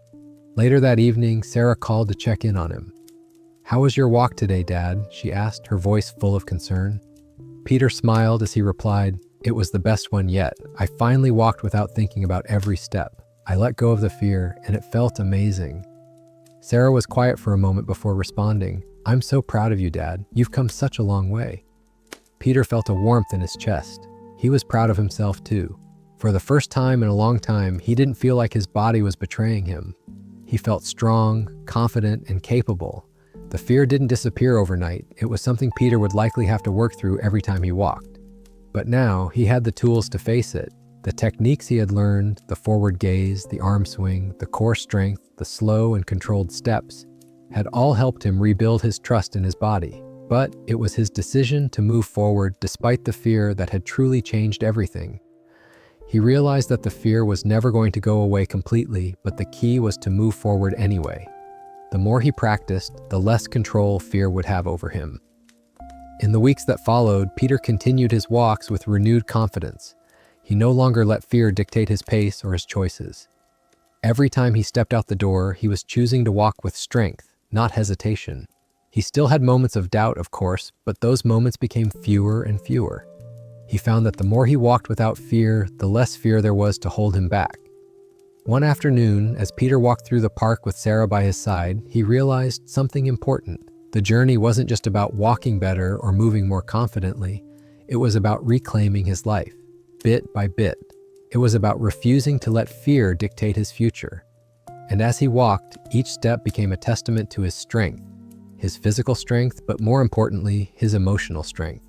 Speaker 1: Later that evening, Sarah called to check in on him. "How was your walk today, Dad?" she asked, her voice full of concern. Peter smiled as he replied, "It was the best one yet. I finally walked without thinking about every step. I let go of the fear, and it felt amazing." Sarah was quiet for a moment before responding, "I'm so proud of you, Dad. You've come such a long way." Peter felt a warmth in his chest. He was proud of himself too. For the first time in a long time, he didn't feel like his body was betraying him. He felt strong, confident, and capable. The fear didn't disappear overnight. It was something Peter would likely have to work through every time he walked. But now, he had the tools to face it. The techniques he had learned, the forward gaze, the arm swing, the core strength, the slow and controlled steps, had all helped him rebuild his trust in his body. But it was his decision to move forward despite the fear that had truly changed everything. He realized that the fear was never going to go away completely, but the key was to move forward anyway. The more he practiced, the less control fear would have over him. In the weeks that followed, Peter continued his walks with renewed confidence. He no longer let fear dictate his pace or his choices. Every time he stepped out the door, he was choosing to walk with strength, not hesitation. He still had moments of doubt, of course, but those moments became fewer and fewer. He found that the more he walked without fear, the less fear there was to hold him back. One afternoon, as Peter walked through the park with Sarah by his side, he realized something important. The journey wasn't just about walking better or moving more confidently. It was about reclaiming his life, bit by bit. It was about refusing to let fear dictate his future. And as he walked, each step became a testament to his strength, his physical strength, but more importantly, his emotional strength.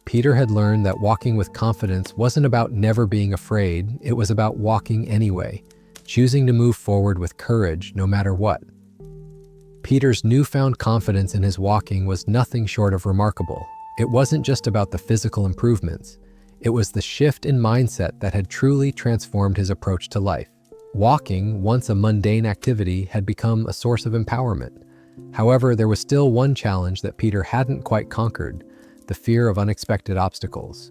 Speaker 1: Peter had learned that walking with confidence wasn't about never being afraid, it was about walking anyway, choosing to move forward with courage no matter what. Peter's newfound confidence in his walking was nothing short of remarkable. It wasn't just about the physical improvements, it was the shift in mindset that had truly transformed his approach to life. Walking, once a mundane activity, had become a source of empowerment. However, there was still one challenge that Peter hadn't quite conquered: the fear of unexpected obstacles.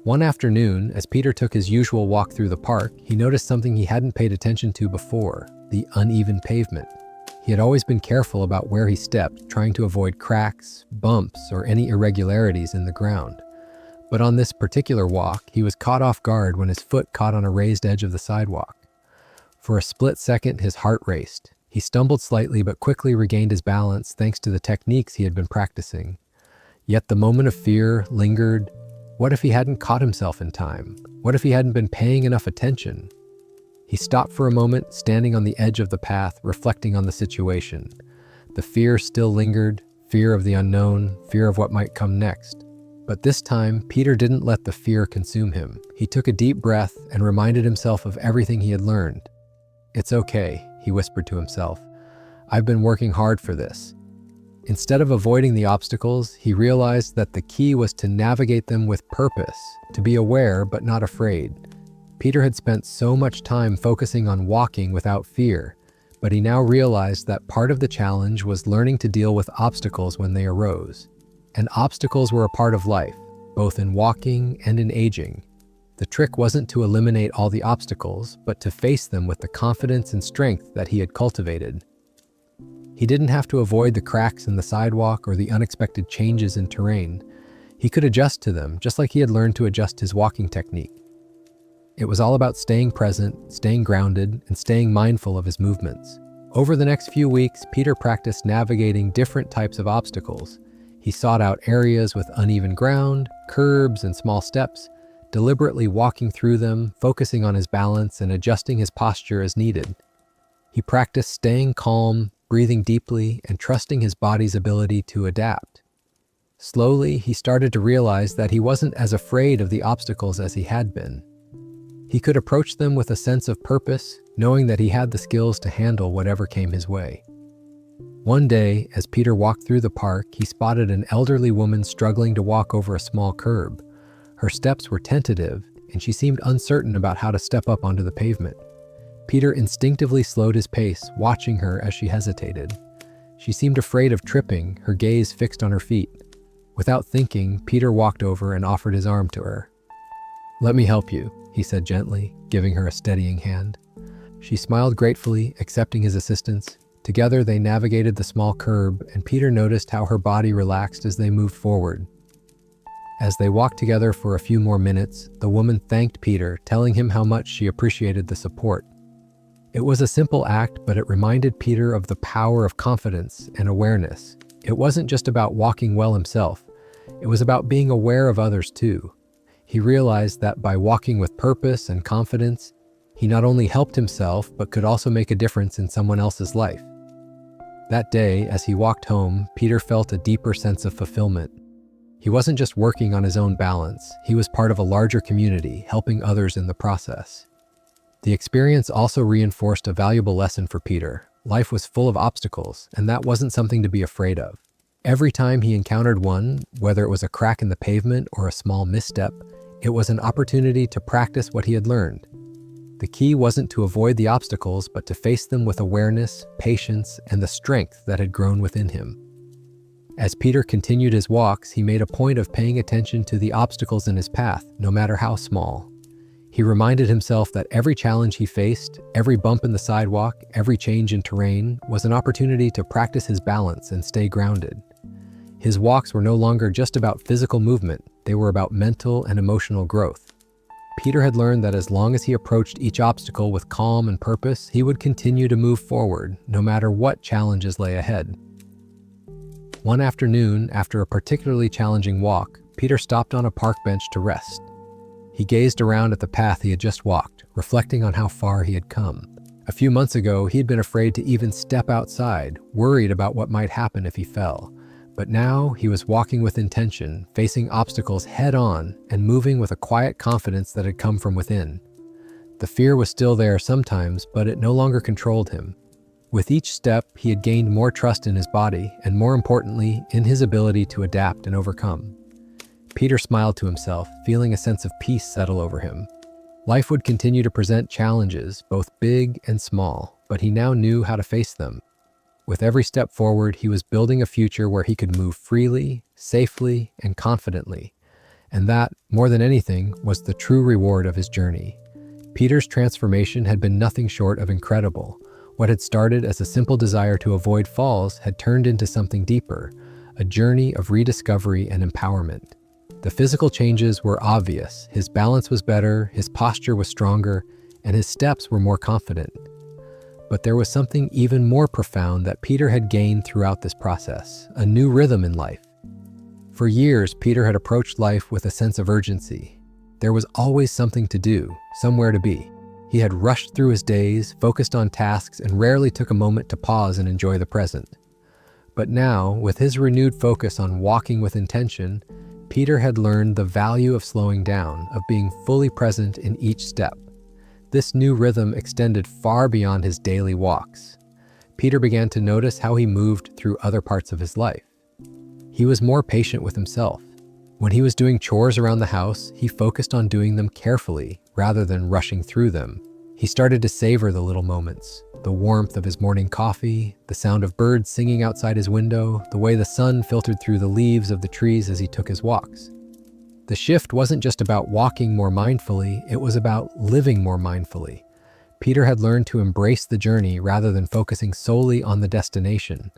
Speaker 1: One afternoon, as Peter took his usual walk through the park, he noticed something he hadn't paid attention to before: the uneven pavement. He had always been careful about where he stepped, trying to avoid cracks, bumps, or any irregularities in the ground. But on this particular walk, he was caught off guard when his foot caught on a raised edge of the sidewalk. For a split second, his heart raced. He stumbled slightly but quickly regained his balance thanks to the techniques he had been practicing. Yet the moment of fear lingered. What if he hadn't caught himself in time? What if he hadn't been paying enough attention? He stopped for a moment, standing on the edge of the path, reflecting on the situation. The fear still lingered, fear of the unknown, fear of what might come next. But this time, Peter didn't let the fear consume him. He took a deep breath and reminded himself of everything he had learned. "It's okay," he whispered to himself. "I've been working hard for this." Instead of avoiding the obstacles, he realized that the key was to navigate them with purpose, to be aware but not afraid. Peter had spent so much time focusing on walking without fear, but he now realized that part of the challenge was learning to deal with obstacles when they arose. And obstacles were a part of life, both in walking and in aging. The trick wasn't to eliminate all the obstacles, but to face them with the confidence and strength that he had cultivated. He didn't have to avoid the cracks in the sidewalk or the unexpected changes in terrain. He could adjust to them, just like he had learned to adjust his walking technique. It was all about staying present, staying grounded, and staying mindful of his movements. Over the next few weeks, Peter practiced navigating different types of obstacles. He sought out areas with uneven ground, curbs, and small steps, deliberately walking through them, focusing on his balance and adjusting his posture as needed. He practiced staying calm, breathing deeply, and trusting his body's ability to adapt. Slowly, he started to realize that he wasn't as afraid of the obstacles as he had been. He could approach them with a sense of purpose, knowing that he had the skills to handle whatever came his way. One day, as Peter walked through the park, he spotted an elderly woman struggling to walk over a small curb. Her steps were tentative, and she seemed uncertain about how to step up onto the pavement. Peter instinctively slowed his pace, watching her as she hesitated. She seemed afraid of tripping, her gaze fixed on her feet. Without thinking, Peter walked over and offered his arm to her. "Let me help you," he said gently, giving her a steadying hand. She smiled gratefully, accepting his assistance. Together, they navigated the small curb, and Peter noticed how her body relaxed as they moved forward. As they walked together for a few more minutes, the woman thanked Peter, telling him how much she appreciated the support. It was a simple act, but it reminded Peter of the power of confidence and awareness. It wasn't just about walking well himself. It was about being aware of others too. He realized that by walking with purpose and confidence, he not only helped himself, but could also make a difference in someone else's life. That day, as he walked home, Peter felt a deeper sense of fulfillment. He wasn't just working on his own balance, he was part of a larger community, helping others in the process. The experience also reinforced a valuable lesson for Peter. Life was full of obstacles, and that wasn't something to be afraid of. Every time he encountered one, whether it was a crack in the pavement or a small misstep, it was an opportunity to practice what he had learned. The key wasn't to avoid the obstacles, but to face them with awareness, patience, and the strength that had grown within him. As Peter continued his walks, he made a point of paying attention to the obstacles in his path, no matter how small. He reminded himself that every challenge he faced, every bump in the sidewalk, every change in terrain, was an opportunity to practice his balance and stay grounded. His walks were no longer just about physical movement, they were about mental and emotional growth. Peter had learned that as long as he approached each obstacle with calm and purpose, he would continue to move forward, no matter what challenges lay ahead. One afternoon, after a particularly challenging walk, Peter stopped on a park bench to rest. He gazed around at the path he had just walked, reflecting on how far he had come. A few months ago, he had been afraid to even step outside, worried about what might happen if he fell. But now, he was walking with intention, facing obstacles head-on, and moving with a quiet confidence that had come from within. The fear was still there sometimes, but it no longer controlled him. With each step, he had gained more trust in his body, and more importantly, in his ability to adapt and overcome. Peter smiled to himself, feeling a sense of peace settle over him. Life would continue to present challenges, both big and small, but he now knew how to face them. With every step forward, he was building a future where he could move freely, safely, and confidently. And that, more than anything, was the true reward of his journey. Peter's transformation had been nothing short of incredible. What had started as a simple desire to avoid falls had turned into something deeper, a journey of rediscovery and empowerment. The physical changes were obvious. His balance was better, his posture was stronger, and his steps were more confident. But there was something even more profound that Peter had gained throughout this process, a new rhythm in life. For years, Peter had approached life with a sense of urgency. There was always something to do, somewhere to be. He had rushed through his days, focused on tasks, and rarely took a moment to pause and enjoy the present. But now, with his renewed focus on walking with intention, Peter had learned the value of slowing down, of being fully present in each step. This new rhythm extended far beyond his daily walks. Peter began to notice how he moved through other parts of his life. He was more patient with himself. When he was doing chores around the house, he focused on doing them carefully rather than rushing through them. He started to savor the little moments, the warmth of his morning coffee, the sound of birds singing outside his window, the way the sun filtered through the leaves of the trees as he took his walks. The shift wasn't just about walking more mindfully, it was about living more mindfully. Peter had learned to embrace the journey rather than focusing solely on the destination.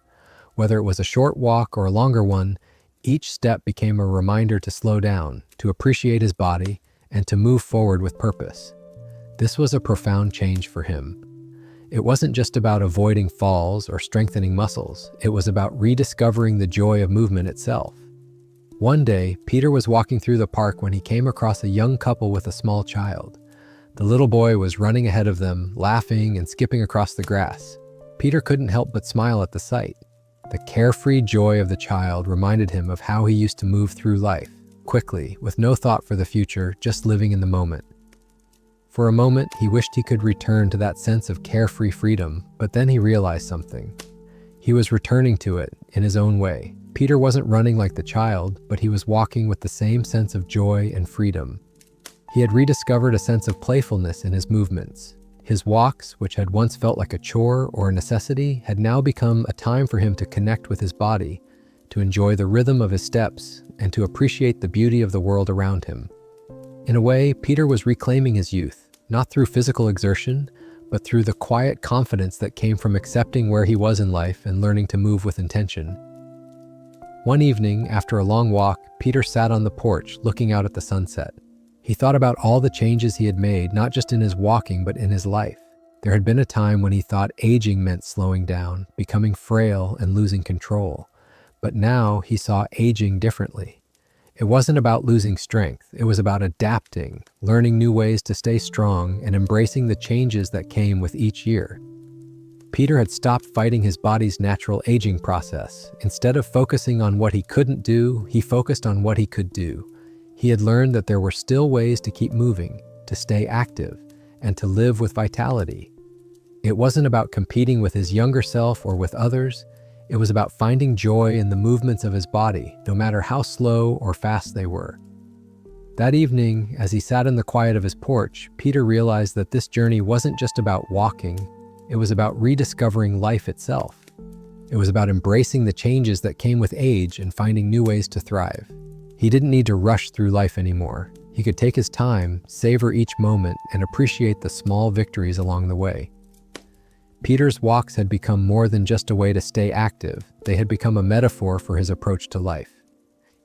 Speaker 1: Whether it was a short walk or a longer one, each step became a reminder to slow down, to appreciate his body, and to move forward with purpose. This was a profound change for him. It wasn't just about avoiding falls or strengthening muscles, it was about rediscovering the joy of movement itself. One day, Peter was walking through the park when he came across a young couple with a small child. The little boy was running ahead of them, laughing and skipping across the grass. Peter couldn't help but smile at the sight. The carefree joy of the child reminded him of how he used to move through life, quickly, with no thought for the future, just living in the moment. For a moment, he wished he could return to that sense of carefree freedom, but then he realized something. He was returning to it in his own way. Peter wasn't running like the child, but he was walking with the same sense of joy and freedom. He had rediscovered a sense of playfulness in his movements. His walks, which had once felt like a chore or a necessity, had now become a time for him to connect with his body, to enjoy the rhythm of his steps, and to appreciate the beauty of the world around him. In a way, Peter was reclaiming his youth, not through physical exertion, but through the quiet confidence that came from accepting where he was in life and learning to move with intention. One evening, after a long walk, Peter sat on the porch looking out at the sunset. He thought about all the changes he had made, not just in his walking, but in his life. There had been a time when he thought aging meant slowing down, becoming frail, and losing control. But now he saw aging differently. It wasn't about losing strength. It was about adapting, learning new ways to stay strong, and embracing the changes that came with each year. Peter had stopped fighting his body's natural aging process. Instead of focusing on what he couldn't do, he focused on what he could do. He had learned that there were still ways to keep moving, to stay active, and to live with vitality. It wasn't about competing with his younger self or with others. It was about finding joy in the movements of his body, no matter how slow or fast they were. That evening, as he sat in the quiet of his porch, Peter realized that this journey wasn't just about walking. It was about rediscovering life itself. It was about embracing the changes that came with age and finding new ways to thrive. He didn't need to rush through life anymore. He could take his time, savor each moment, and appreciate the small victories along the way. Peter's walks had become more than just a way to stay active. They had become a metaphor for his approach to life.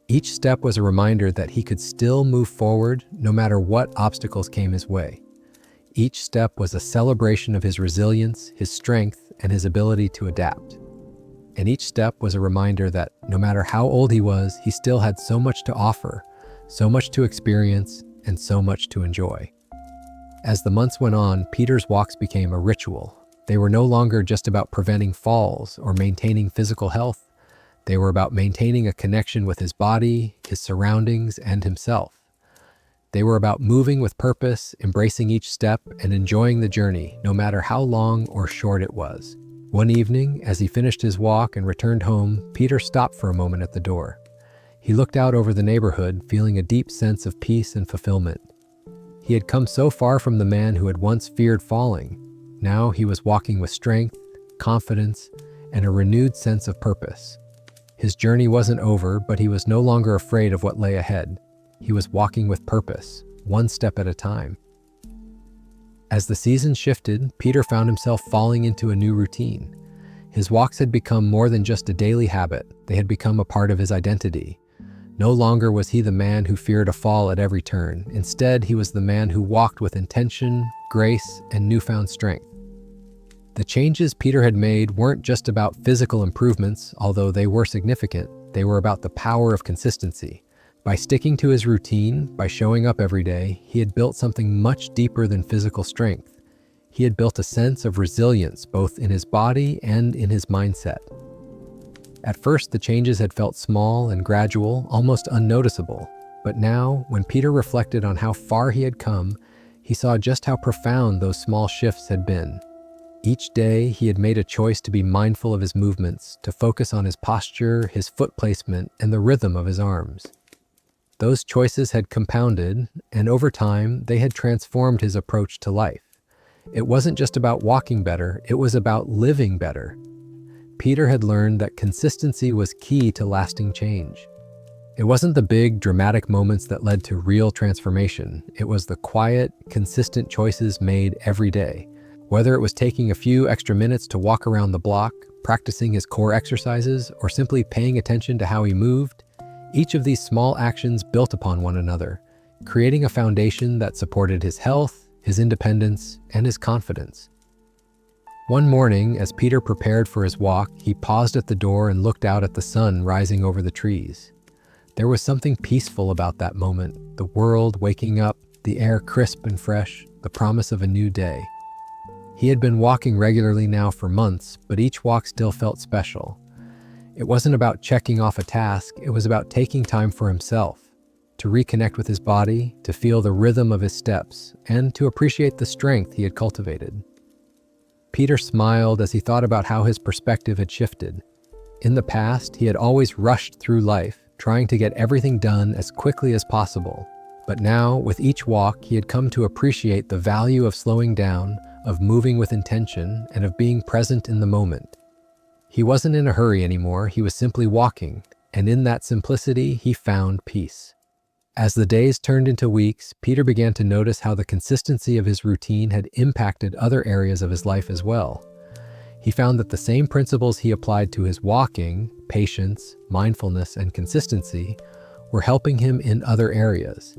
Speaker 1: Each step was a reminder that he could still move forward no matter what obstacles came his way. Each step was a celebration of his resilience, his strength, and his ability to adapt. And each step was a reminder that no matter how old he was, he still had so much to offer, so much to experience, and so much to enjoy. As the months went on, Peter's walks became a ritual. They were no longer just about preventing falls or maintaining physical health. They were about maintaining a connection with his body, his surroundings, and himself. They were about moving with purpose, embracing each step, and enjoying the journey, no matter how long or short it was. One evening, as he finished his walk and returned home, Peter stopped for a moment at the door. He looked out over the neighborhood, feeling a deep sense of peace and fulfillment. He had come so far from the man who had once feared falling. Now he was walking with strength, confidence, and a renewed sense of purpose. His journey wasn't over, but he was no longer afraid of what lay ahead. He was walking with purpose, one step at a time. As the season shifted, Peter found himself falling into a new routine. His walks had become more than just a daily habit. They had become a part of his identity. No longer was he the man who feared a fall at every turn. Instead, he was the man who walked with intention, grace, and newfound strength. The changes Peter had made weren't just about physical improvements, although they were significant. They were about the power of consistency. By sticking to his routine, by showing up every day, he had built something much deeper than physical strength. He had built a sense of resilience both in his body and in his mindset. At first, the changes had felt small and gradual, almost unnoticeable. But now, when Peter reflected on how far he had come, he saw just how profound those small shifts had been. Each day, he had made a choice to be mindful of his movements, to focus on his posture, his foot placement, and the rhythm of his arms. Those choices had compounded, and over time, they had transformed his approach to life. It wasn't just about walking better, it was about living better. Peter had learned that consistency was key to lasting change. It wasn't the big, dramatic moments that led to real transformation. It was the quiet, consistent choices made every day. Whether it was taking a few extra minutes to walk around the block, practicing his core exercises, or simply paying attention to how he moved, each of these small actions built upon one another, creating a foundation that supported his health, his independence, and his confidence. One morning, as Peter prepared for his walk, he paused at the door and looked out at the sun rising over the trees. There was something peaceful about that moment, the world waking up, the air crisp and fresh, the promise of a new day. He had been walking regularly now for months, but each walk still felt special. It wasn't about checking off a task, it was about taking time for himself, to reconnect with his body, to feel the rhythm of his steps, and to appreciate the strength he had cultivated. Peter smiled as he thought about how his perspective had shifted. In the past, he had always rushed through life, trying to get everything done as quickly as possible. But now, with each walk, he had come to appreciate the value of slowing down, of moving with intention, and of being present in the moment. He wasn't in a hurry anymore, he was simply walking, and in that simplicity, he found peace. As the days turned into weeks, Peter began to notice how the consistency of his routine had impacted other areas of his life as well. He found that the same principles he applied to his walking, patience, mindfulness, and consistency, were helping him in other areas.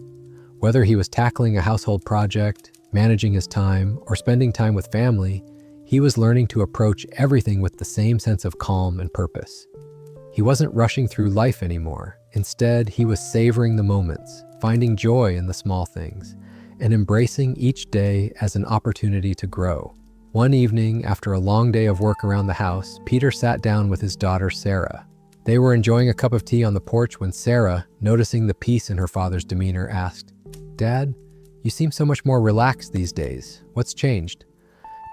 Speaker 1: Whether he was tackling a household project, managing his time, or spending time with family, he was learning to approach everything with the same sense of calm and purpose. He wasn't rushing through life anymore. Instead, he was savoring the moments, finding joy in the small things, and embracing each day as an opportunity to grow. One evening, after a long day of work around the house, Peter sat down with his daughter, Sarah. They were enjoying a cup of tea on the porch when Sarah, noticing the peace in her father's demeanor, asked, "Dad, you seem so much more relaxed these days. What's changed?"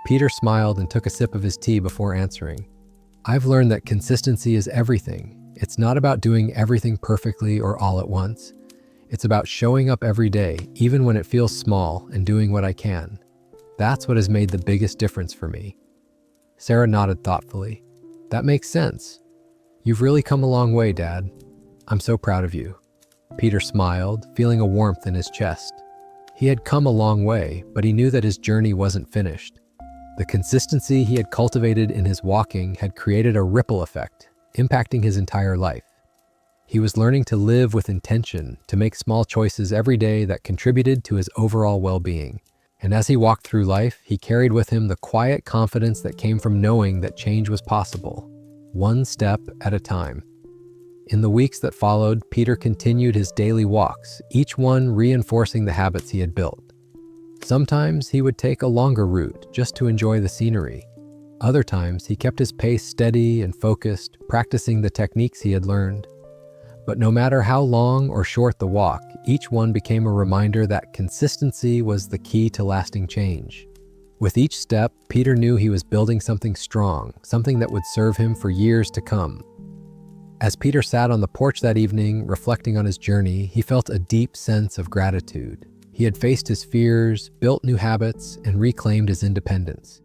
Speaker 1: Peter smiled and took a sip of his tea before answering. "I've learned that consistency is everything. It's not about doing everything perfectly or all at once. It's about showing up every day, even when it feels small, and doing what I can. That's what has made the biggest difference for me." Sarah nodded thoughtfully. "That makes sense. You've really come a long way, Dad. I'm so proud of you." Peter smiled, feeling a warmth in his chest. He had come a long way, but he knew that his journey wasn't finished. The consistency he had cultivated in his walking had created a ripple effect, impacting his entire life. He was learning to live with intention, to make small choices every day that contributed to his overall well-being. And as he walked through life, he carried with him the quiet confidence that came from knowing that change was possible, one step at a time. In the weeks that followed, Peter continued his daily walks, each one reinforcing the habits he had built. Sometimes he would take a longer route just to enjoy the scenery. Other times he kept his pace steady and focused, practicing the techniques he had learned. But no matter how long or short the walk, each one became a reminder that consistency was the key to lasting change. With each step, Peter knew he was building something strong, something that would serve him for years to come. As Peter sat on the porch that evening, reflecting on his journey, he felt a deep sense of gratitude. He had faced his fears, built new habits, and reclaimed his independence.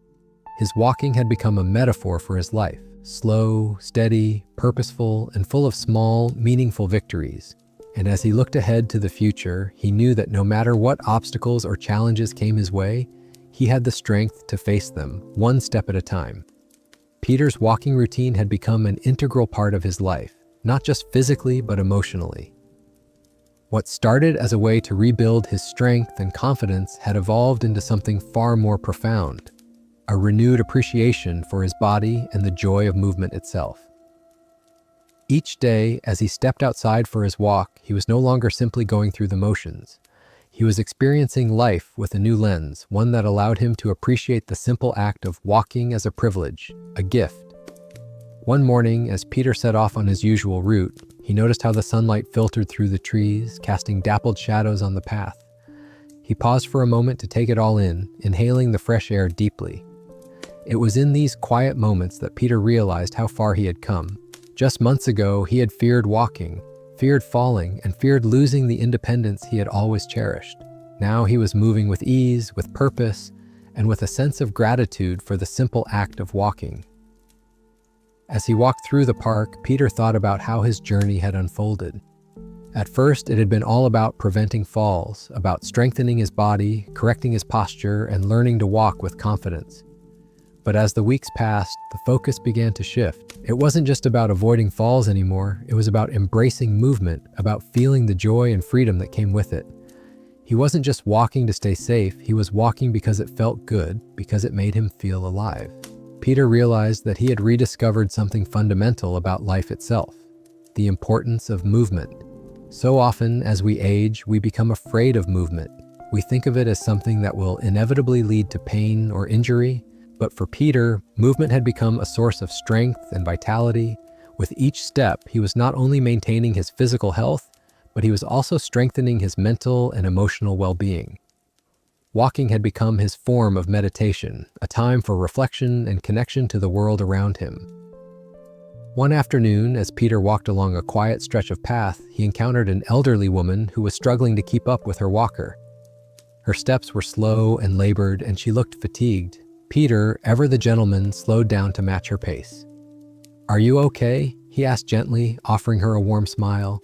Speaker 1: His walking had become a metaphor for his life, slow, steady, purposeful, and full of small, meaningful victories. And as he looked ahead to the future, he knew that no matter what obstacles or challenges came his way, he had the strength to face them, one step at a time. Peter's walking routine had become an integral part of his life, not just physically but emotionally. What started as a way to rebuild his strength and confidence had evolved into something far more profound, a renewed appreciation for his body and the joy of movement itself. Each day, as he stepped outside for his walk, he was no longer simply going through the motions. He was experiencing life with a new lens, one that allowed him to appreciate the simple act of walking as a privilege, a gift. One morning, as Peter set off on his usual route, he noticed how the sunlight filtered through the trees, casting dappled shadows on the path. He paused for a moment to take it all in, inhaling the fresh air deeply. It was in these quiet moments that Peter realized how far he had come. Just months ago, he had feared walking, feared falling, and feared losing the independence he had always cherished. Now he was moving with ease, with purpose, and with a sense of gratitude for the simple act of walking. As he walked through the park, Peter thought about how his journey had unfolded. At first, it had been all about preventing falls, about strengthening his body, correcting his posture, and learning to walk with confidence. But as the weeks passed, the focus began to shift. It wasn't just about avoiding falls anymore, it was about embracing movement, about feeling the joy and freedom that came with it. He wasn't just walking to stay safe, he was walking because it felt good, because it made him feel alive. Peter realized that he had rediscovered something fundamental about life itself: the importance of movement. So often, as we age, we become afraid of movement. We think of it as something that will inevitably lead to pain or injury. But for Peter, movement had become a source of strength and vitality. With each step, he was not only maintaining his physical health, but he was also strengthening his mental and emotional well-being. Walking had become his form of meditation, a time for reflection and connection to the world around him. One afternoon, as Peter walked along a quiet stretch of path, he encountered an elderly woman who was struggling to keep up with her walker. Her steps were slow and labored, and she looked fatigued. Peter, ever the gentleman, slowed down to match her pace. "Are you okay?" he asked gently, offering her a warm smile.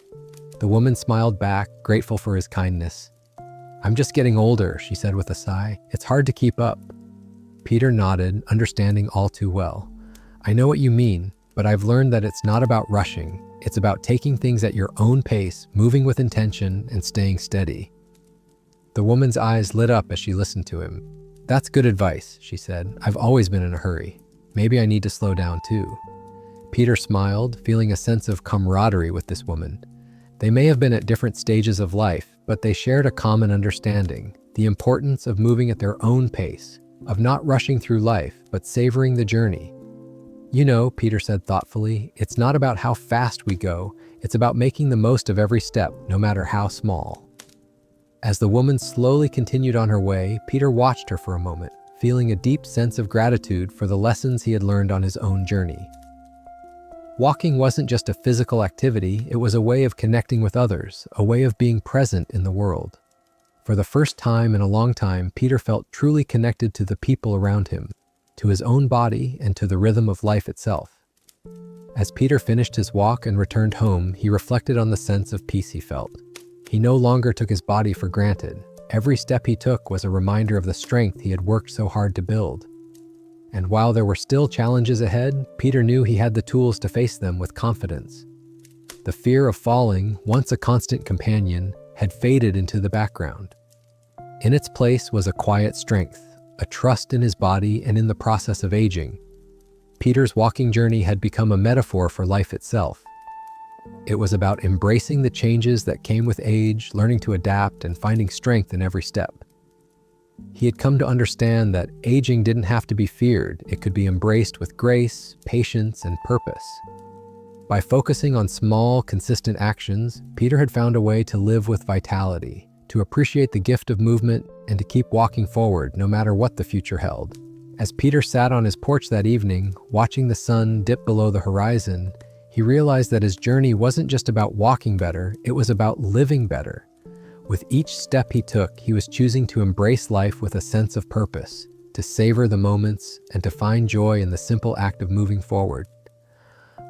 Speaker 1: The woman smiled back, grateful for his kindness. "I'm just getting older," she said with a sigh. "It's hard to keep up." Peter nodded, understanding all too well. "I know what you mean, but I've learned that it's not about rushing. It's about taking things at your own pace, moving with intention, and staying steady." The woman's eyes lit up as she listened to him. "That's good advice," she said. "I've always been in a hurry. Maybe I need to slow down too." Peter smiled, feeling a sense of camaraderie with this woman. They may have been at different stages of life, but they shared a common understanding: the importance of moving at their own pace, of not rushing through life, but savoring the journey. "You know," Peter said thoughtfully, "it's not about how fast we go, it's about making the most of every step, no matter how small." As the woman slowly continued on her way, Peter watched her for a moment, feeling a deep sense of gratitude for the lessons he had learned on his own journey. Walking wasn't just a physical activity, it was a way of connecting with others, a way of being present in the world. For the first time in a long time, Peter felt truly connected to the people around him, to his own body, and to the rhythm of life itself. As Peter finished his walk and returned home, he reflected on the sense of peace he felt. He no longer took his body for granted. Every step he took was a reminder of the strength he had worked so hard to build. And while there were still challenges ahead, Peter knew he had the tools to face them with confidence. The fear of falling, once a constant companion, had faded into the background. In its place was a quiet strength, a trust in his body and in the process of aging. Peter's walking journey had become a metaphor for life itself. It was about embracing the changes that came with age, learning to adapt, and finding strength in every step. He had come to understand that aging didn't have to be feared. It could be embraced with grace, patience, and purpose. By focusing on small, consistent actions, Peter had found a way to live with vitality, to appreciate the gift of movement, and to keep walking forward no matter what the future held. As Peter sat on his porch that evening, watching the sun dip below the horizon, he realized that his journey wasn't just about walking better, it was about living better. With each step he took, he was choosing to embrace life with a sense of purpose, to savor the moments, and to find joy in the simple act of moving forward.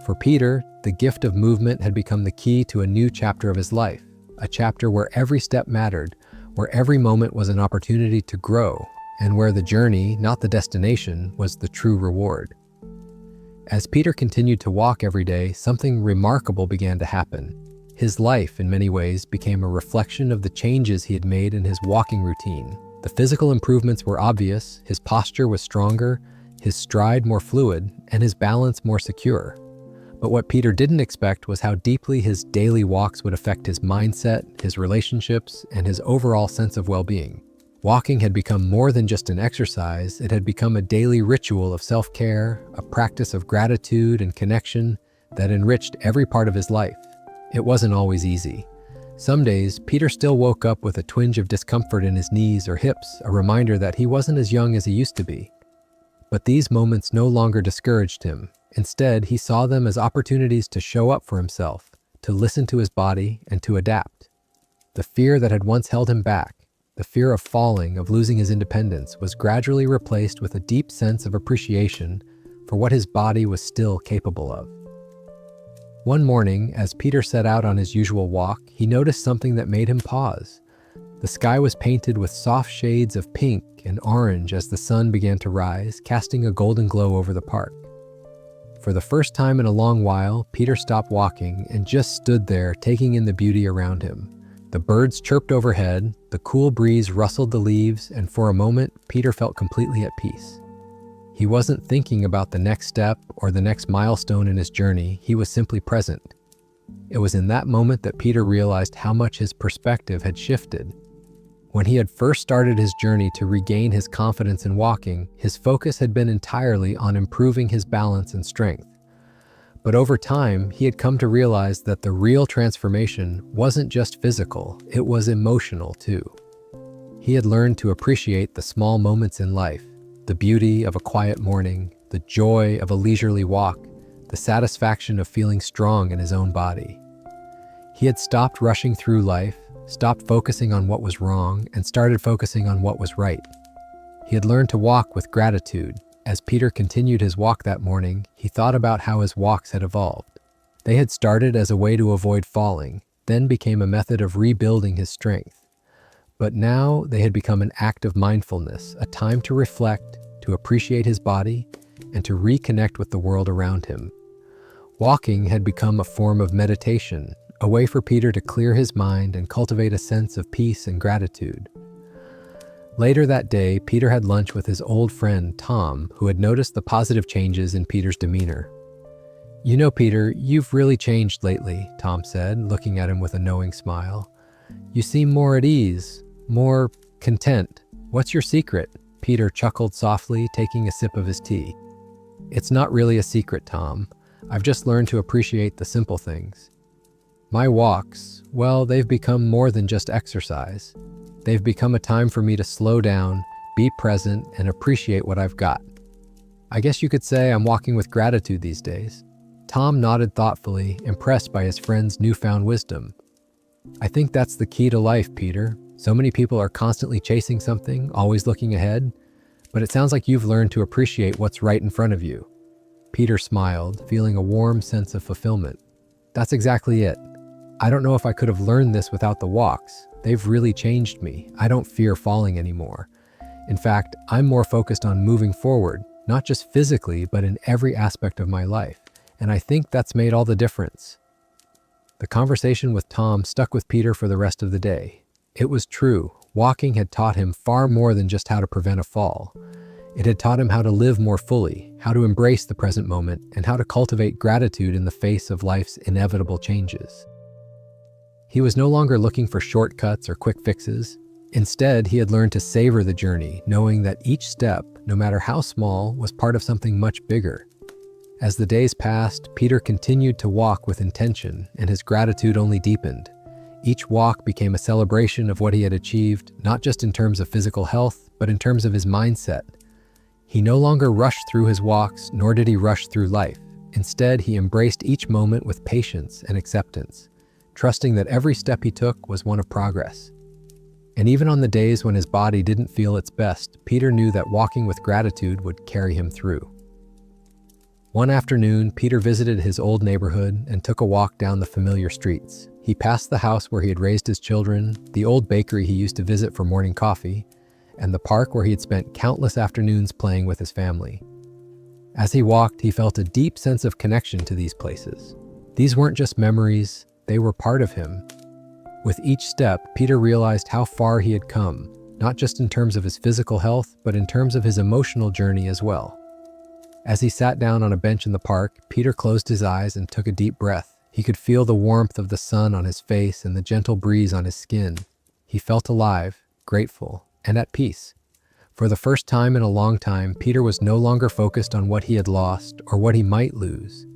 Speaker 1: For Peter, the gift of movement had become the key to a new chapter of his life, a chapter where every step mattered, where every moment was an opportunity to grow, and where the journey, not the destination, was the true reward. As Peter continued to walk every day, something remarkable began to happen. His life, in many ways, became a reflection of the changes he had made in his walking routine. The physical improvements were obvious, his posture was stronger, his stride more fluid, and his balance more secure. But what Peter didn't expect was how deeply his daily walks would affect his mindset, his relationships, and his overall sense of well-being. Walking had become more than just an exercise, it had become a daily ritual of self-care, a practice of gratitude and connection that enriched every part of his life. It wasn't always easy. Some days, Peter still woke up with a twinge of discomfort in his knees or hips, a reminder that he wasn't as young as he used to be. But these moments no longer discouraged him. Instead, he saw them as opportunities to show up for himself, to listen to his body, and to adapt. The fear that had once held him back, the fear of falling, of losing his independence, was gradually replaced with a deep sense of appreciation for what his body was still capable of. One morning, as Peter set out on his usual walk, he noticed something that made him pause. The sky was painted with soft shades of pink and orange as the sun began to rise, casting a golden glow over the park. For the first time in a long while, Peter stopped walking and just stood there, taking in the beauty around him. The birds chirped overhead, the cool breeze rustled the leaves, and for a moment, Peter felt completely at peace. He wasn't thinking about the next step or the next milestone in his journey, he was simply present. It was in that moment that Peter realized how much his perspective had shifted. When he had first started his journey to regain his confidence in walking, his focus had been entirely on improving his balance and strength. But over time, he had come to realize that the real transformation wasn't just physical, it was emotional too. He had learned to appreciate the small moments in life, the beauty of a quiet morning, the joy of a leisurely walk, the satisfaction of feeling strong in his own body. He had stopped rushing through life, stopped focusing on what was wrong, and started focusing on what was right. He had learned to walk with gratitude. As Peter continued his walk that morning, he thought about how his walks had evolved. They had started as a way to avoid falling, then became a method of rebuilding his strength. But now they had become an act of mindfulness, a time to reflect, to appreciate his body, and to reconnect with the world around him. Walking had become a form of meditation, a way for Peter to clear his mind and cultivate a sense of peace and gratitude. Later that day, Peter had lunch with his old friend, Tom, who had noticed the positive changes in Peter's demeanor. "You know, Peter, you've really changed lately," Tom said, looking at him with a knowing smile. "You seem more at ease, more content. What's your secret?" Peter chuckled softly, taking a sip of his tea. "It's not really a secret, Tom. I've just learned to appreciate the simple things. My walks, well, they've become more than just exercise. They've become a time for me to slow down, be present, and appreciate what I've got. I guess you could say I'm walking with gratitude these days." Tom nodded thoughtfully, impressed by his friend's newfound wisdom. "I think that's the key to life, Peter. So many people are constantly chasing something, always looking ahead, but it sounds like you've learned to appreciate what's right in front of you." Peter smiled, feeling a warm sense of fulfillment. "That's exactly it. I don't know if I could have learned this without the walks. They've really changed me. I don't fear falling anymore. In fact, I'm more focused on moving forward, not just physically, but in every aspect of my life. And I think that's made all the difference." The conversation with Tom stuck with Peter for the rest of the day. It was true. Walking had taught him far more than just how to prevent a fall. It had taught him how to live more fully, how to embrace the present moment, and how to cultivate gratitude in the face of life's inevitable changes. He was no longer looking for shortcuts or quick fixes. Instead, he had learned to savor the journey, knowing that each step, no matter how small, was part of something much bigger. As the days passed, Peter continued to walk with intention, and his gratitude only deepened. Each walk became a celebration of what he had achieved, not just in terms of physical health, but in terms of his mindset. He no longer rushed through his walks, nor did he rush through life. Instead, he embraced each moment with patience and acceptance, trusting that every step he took was one of progress. And even on the days when his body didn't feel its best, Peter knew that walking with gratitude would carry him through. One afternoon, Peter visited his old neighborhood and took a walk down the familiar streets. He passed the house where he had raised his children, the old bakery he used to visit for morning coffee, and the park where he had spent countless afternoons playing with his family. As he walked, he felt a deep sense of connection to these places. These weren't just memories, they were part of him. With each step, Peter realized how far he had come, not just in terms of his physical health, but in terms of his emotional journey as well. As he sat down on a bench in the park, Peter closed his eyes and took a deep breath. He could feel the warmth of the sun on his face and the gentle breeze on his skin. He felt alive, grateful, and at peace. For the first time in a long time, Peter was no longer focused on what he had lost or what he might lose.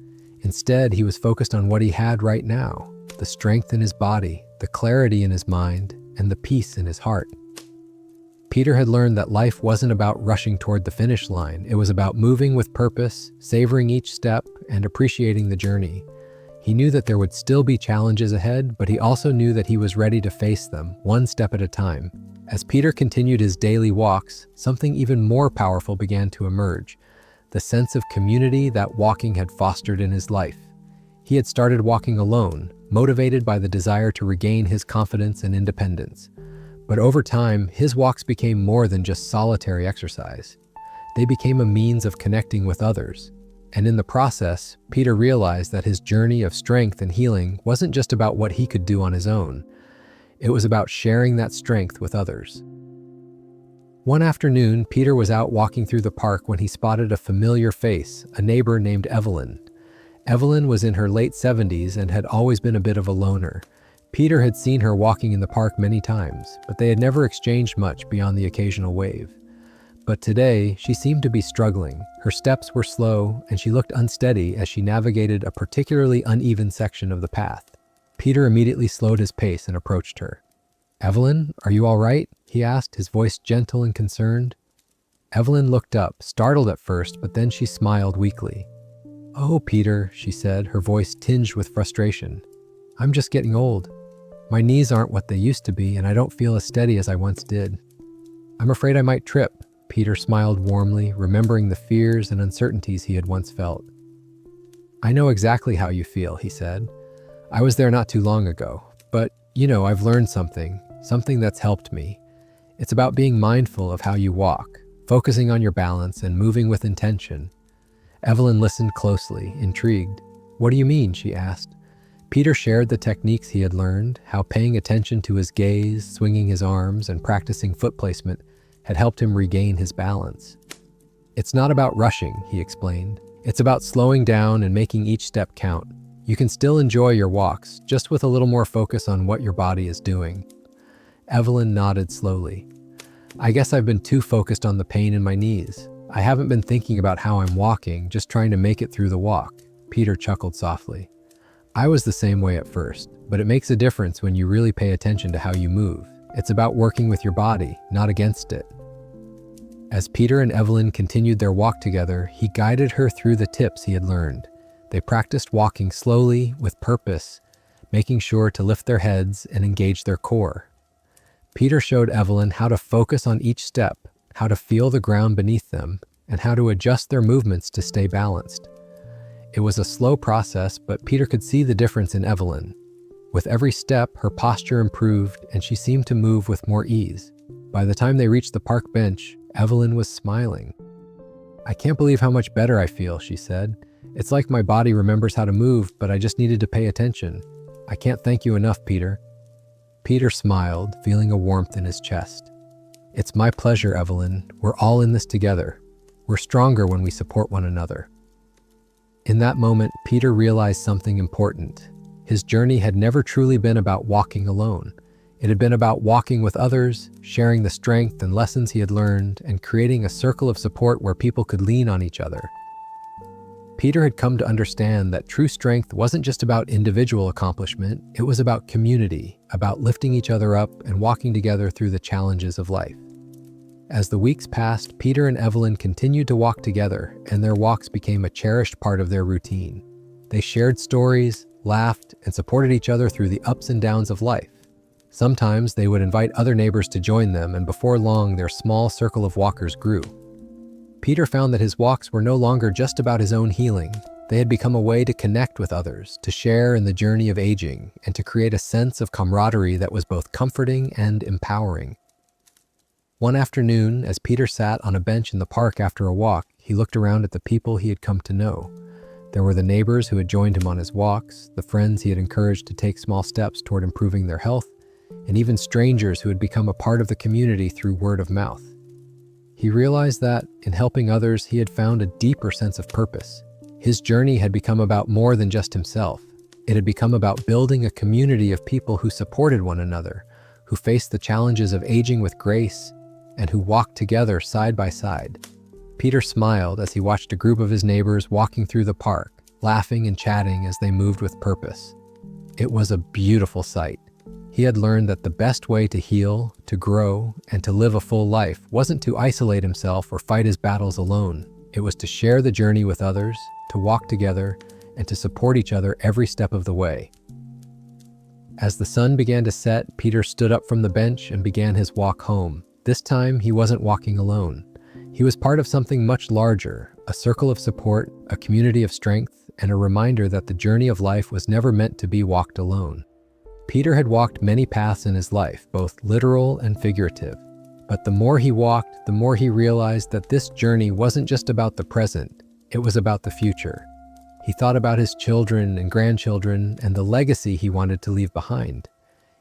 Speaker 1: Instead, he was focused on what he had right now, the strength in his body, the clarity in his mind, and the peace in his heart. Peter had learned that life wasn't about rushing toward the finish line. It was about moving with purpose, savoring each step, and appreciating the journey. He knew that there would still be challenges ahead, but he also knew that he was ready to face them, one step at a time. As Peter continued his daily walks, something even more powerful began to emerge, the sense of community that walking had fostered in his life. He had started walking alone, motivated by the desire to regain his confidence and independence. But over time, his walks became more than just solitary exercise. They became a means of connecting with others. And in the process, Peter realized that his journey of strength and healing wasn't just about what he could do on his own. It was about sharing that strength with others. One afternoon, Peter was out walking through the park when he spotted a familiar face, a neighbor named Evelyn. Evelyn was in her late 70s and had always been a bit of a loner. Peter had seen her walking in the park many times, but they had never exchanged much beyond the occasional wave. But today, she seemed to be struggling. Her steps were slow, and she looked unsteady as she navigated a particularly uneven section of the path. Peter immediately slowed his pace and approached her. "Evelyn, are you all right?" he asked, his voice gentle and concerned. Evelyn looked up, startled at first, but then she smiled weakly. "Oh, Peter," she said, her voice tinged with frustration. "I'm just getting old. My knees aren't what they used to be, and I don't feel as steady as I once did. I'm afraid I might trip." Peter smiled warmly, remembering the fears and uncertainties he had once felt. "I know exactly how you feel," he said. "I was there not too long ago, but, I've learned something that's helped me. It's about being mindful of how you walk, focusing on your balance and moving with intention." Evelyn listened closely, intrigued. "What do you mean?" she asked. Peter shared the techniques he had learned, how paying attention to his gaze, swinging his arms, and practicing foot placement had helped him regain his balance. "It's not about rushing," he explained. "It's about slowing down and making each step count. You can still enjoy your walks, just with a little more focus on what your body is doing." Evelyn nodded slowly. "I guess I've been too focused on the pain in my knees. I haven't been thinking about how I'm walking, just trying to make it through the walk." Peter chuckled softly. "I was the same way at first, but it makes a difference when you really pay attention to how you move. It's about working with your body, not against it." As Peter and Evelyn continued their walk together, he guided her through the tips he had learned. They practiced walking slowly, with purpose, making sure to lift their heads and engage their core. Peter showed Evelyn how to focus on each step, how to feel the ground beneath them, and how to adjust their movements to stay balanced. It was a slow process, but Peter could see the difference in Evelyn. With every step, her posture improved, and she seemed to move with more ease. By the time they reached the park bench, Evelyn was smiling. "I can't believe how much better I feel," she said. "It's like my body remembers how to move, but I just needed to pay attention. I can't thank you enough, Peter." Peter smiled, feeling a warmth in his chest. "It's my pleasure, Evelyn. We're all in this together. We're stronger when we support one another." In that moment, Peter realized something important. His journey had never truly been about walking alone. It had been about walking with others, sharing the strength and lessons he had learned, and creating a circle of support where people could lean on each other. Peter had come to understand that true strength wasn't just about individual accomplishment, it was about community, about lifting each other up and walking together through the challenges of life. As the weeks passed, Peter and Evelyn continued to walk together, and their walks became a cherished part of their routine. They shared stories, laughed, and supported each other through the ups and downs of life. Sometimes they would invite other neighbors to join them, and before long, their small circle of walkers grew. Peter found that his walks were no longer just about his own healing. They had become a way to connect with others, to share in the journey of aging, and to create a sense of camaraderie that was both comforting and empowering. One afternoon, as Peter sat on a bench in the park after a walk, he looked around at the people he had come to know. There were the neighbors who had joined him on his walks, the friends he had encouraged to take small steps toward improving their health, and even strangers who had become a part of the community through word of mouth. He realized that, in helping others, he had found a deeper sense of purpose. His journey had become about more than just himself. It had become about building a community of people who supported one another, who faced the challenges of aging with grace, and who walked together side by side. Peter smiled as he watched a group of his neighbors walking through the park, laughing and chatting as they moved with purpose. It was a beautiful sight. He had learned that the best way to heal, to grow, and to live a full life wasn't to isolate himself or fight his battles alone. It was to share the journey with others, to walk together, and to support each other every step of the way. As the sun began to set, Peter stood up from the bench and began his walk home. This time, he wasn't walking alone. He was part of something much larger, a circle of support, a community of strength, and a reminder that the journey of life was never meant to be walked alone. Peter had walked many paths in his life, both literal and figurative. But the more he walked, the more he realized that this journey wasn't just about the present, it was about the future. He thought about his children and grandchildren and the legacy he wanted to leave behind.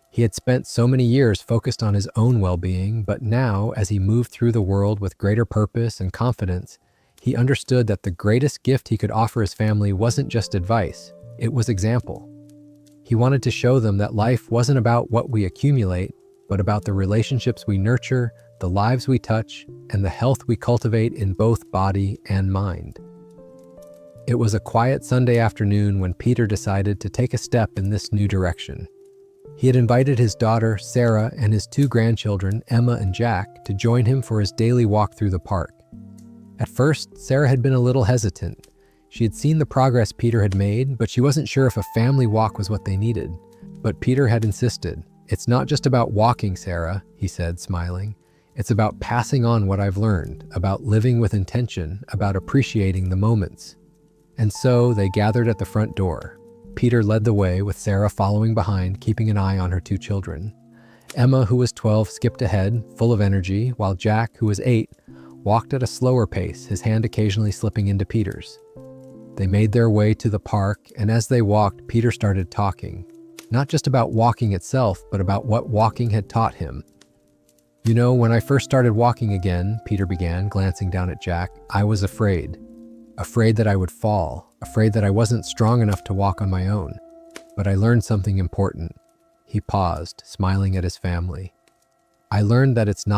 Speaker 1: He had spent so many years focused on his own well-being, but now, as he moved through the world with greater purpose and confidence, he understood that the greatest gift he could offer his family wasn't just advice, it was example. He wanted to show them that life wasn't about what we accumulate, but about the relationships we nurture, the lives we touch, and the health we cultivate in both body and mind. It was a quiet Sunday afternoon when Peter decided to take a step in this new direction. He had invited his daughter, Sarah, and his 2 grandchildren, Emma and Jack, to join him for his daily walk through the park. At first, Sarah had been a little hesitant. She had seen the progress Peter had made, but she wasn't sure if a family walk was what they needed. But Peter had insisted. "It's not just about walking, Sarah," he said, smiling. "It's about passing on what I've learned, about living with intention, about appreciating the moments." And so they gathered at the front door. Peter led the way, with Sarah following behind, keeping an eye on her 2 children. Emma, who was 12, skipped ahead, full of energy, while Jack, who was 8, walked at a slower pace, his hand occasionally slipping into Peter's. They made their way to the park, and as they walked, Peter started talking. Not just about walking itself, but about what walking had taught him. "You know, when I first started walking again," Peter began, glancing down at Jack, "I was afraid. Afraid that I would fall, afraid that I wasn't strong enough to walk on my own. But I learned something important." He paused, smiling at his family. "I learned that it's not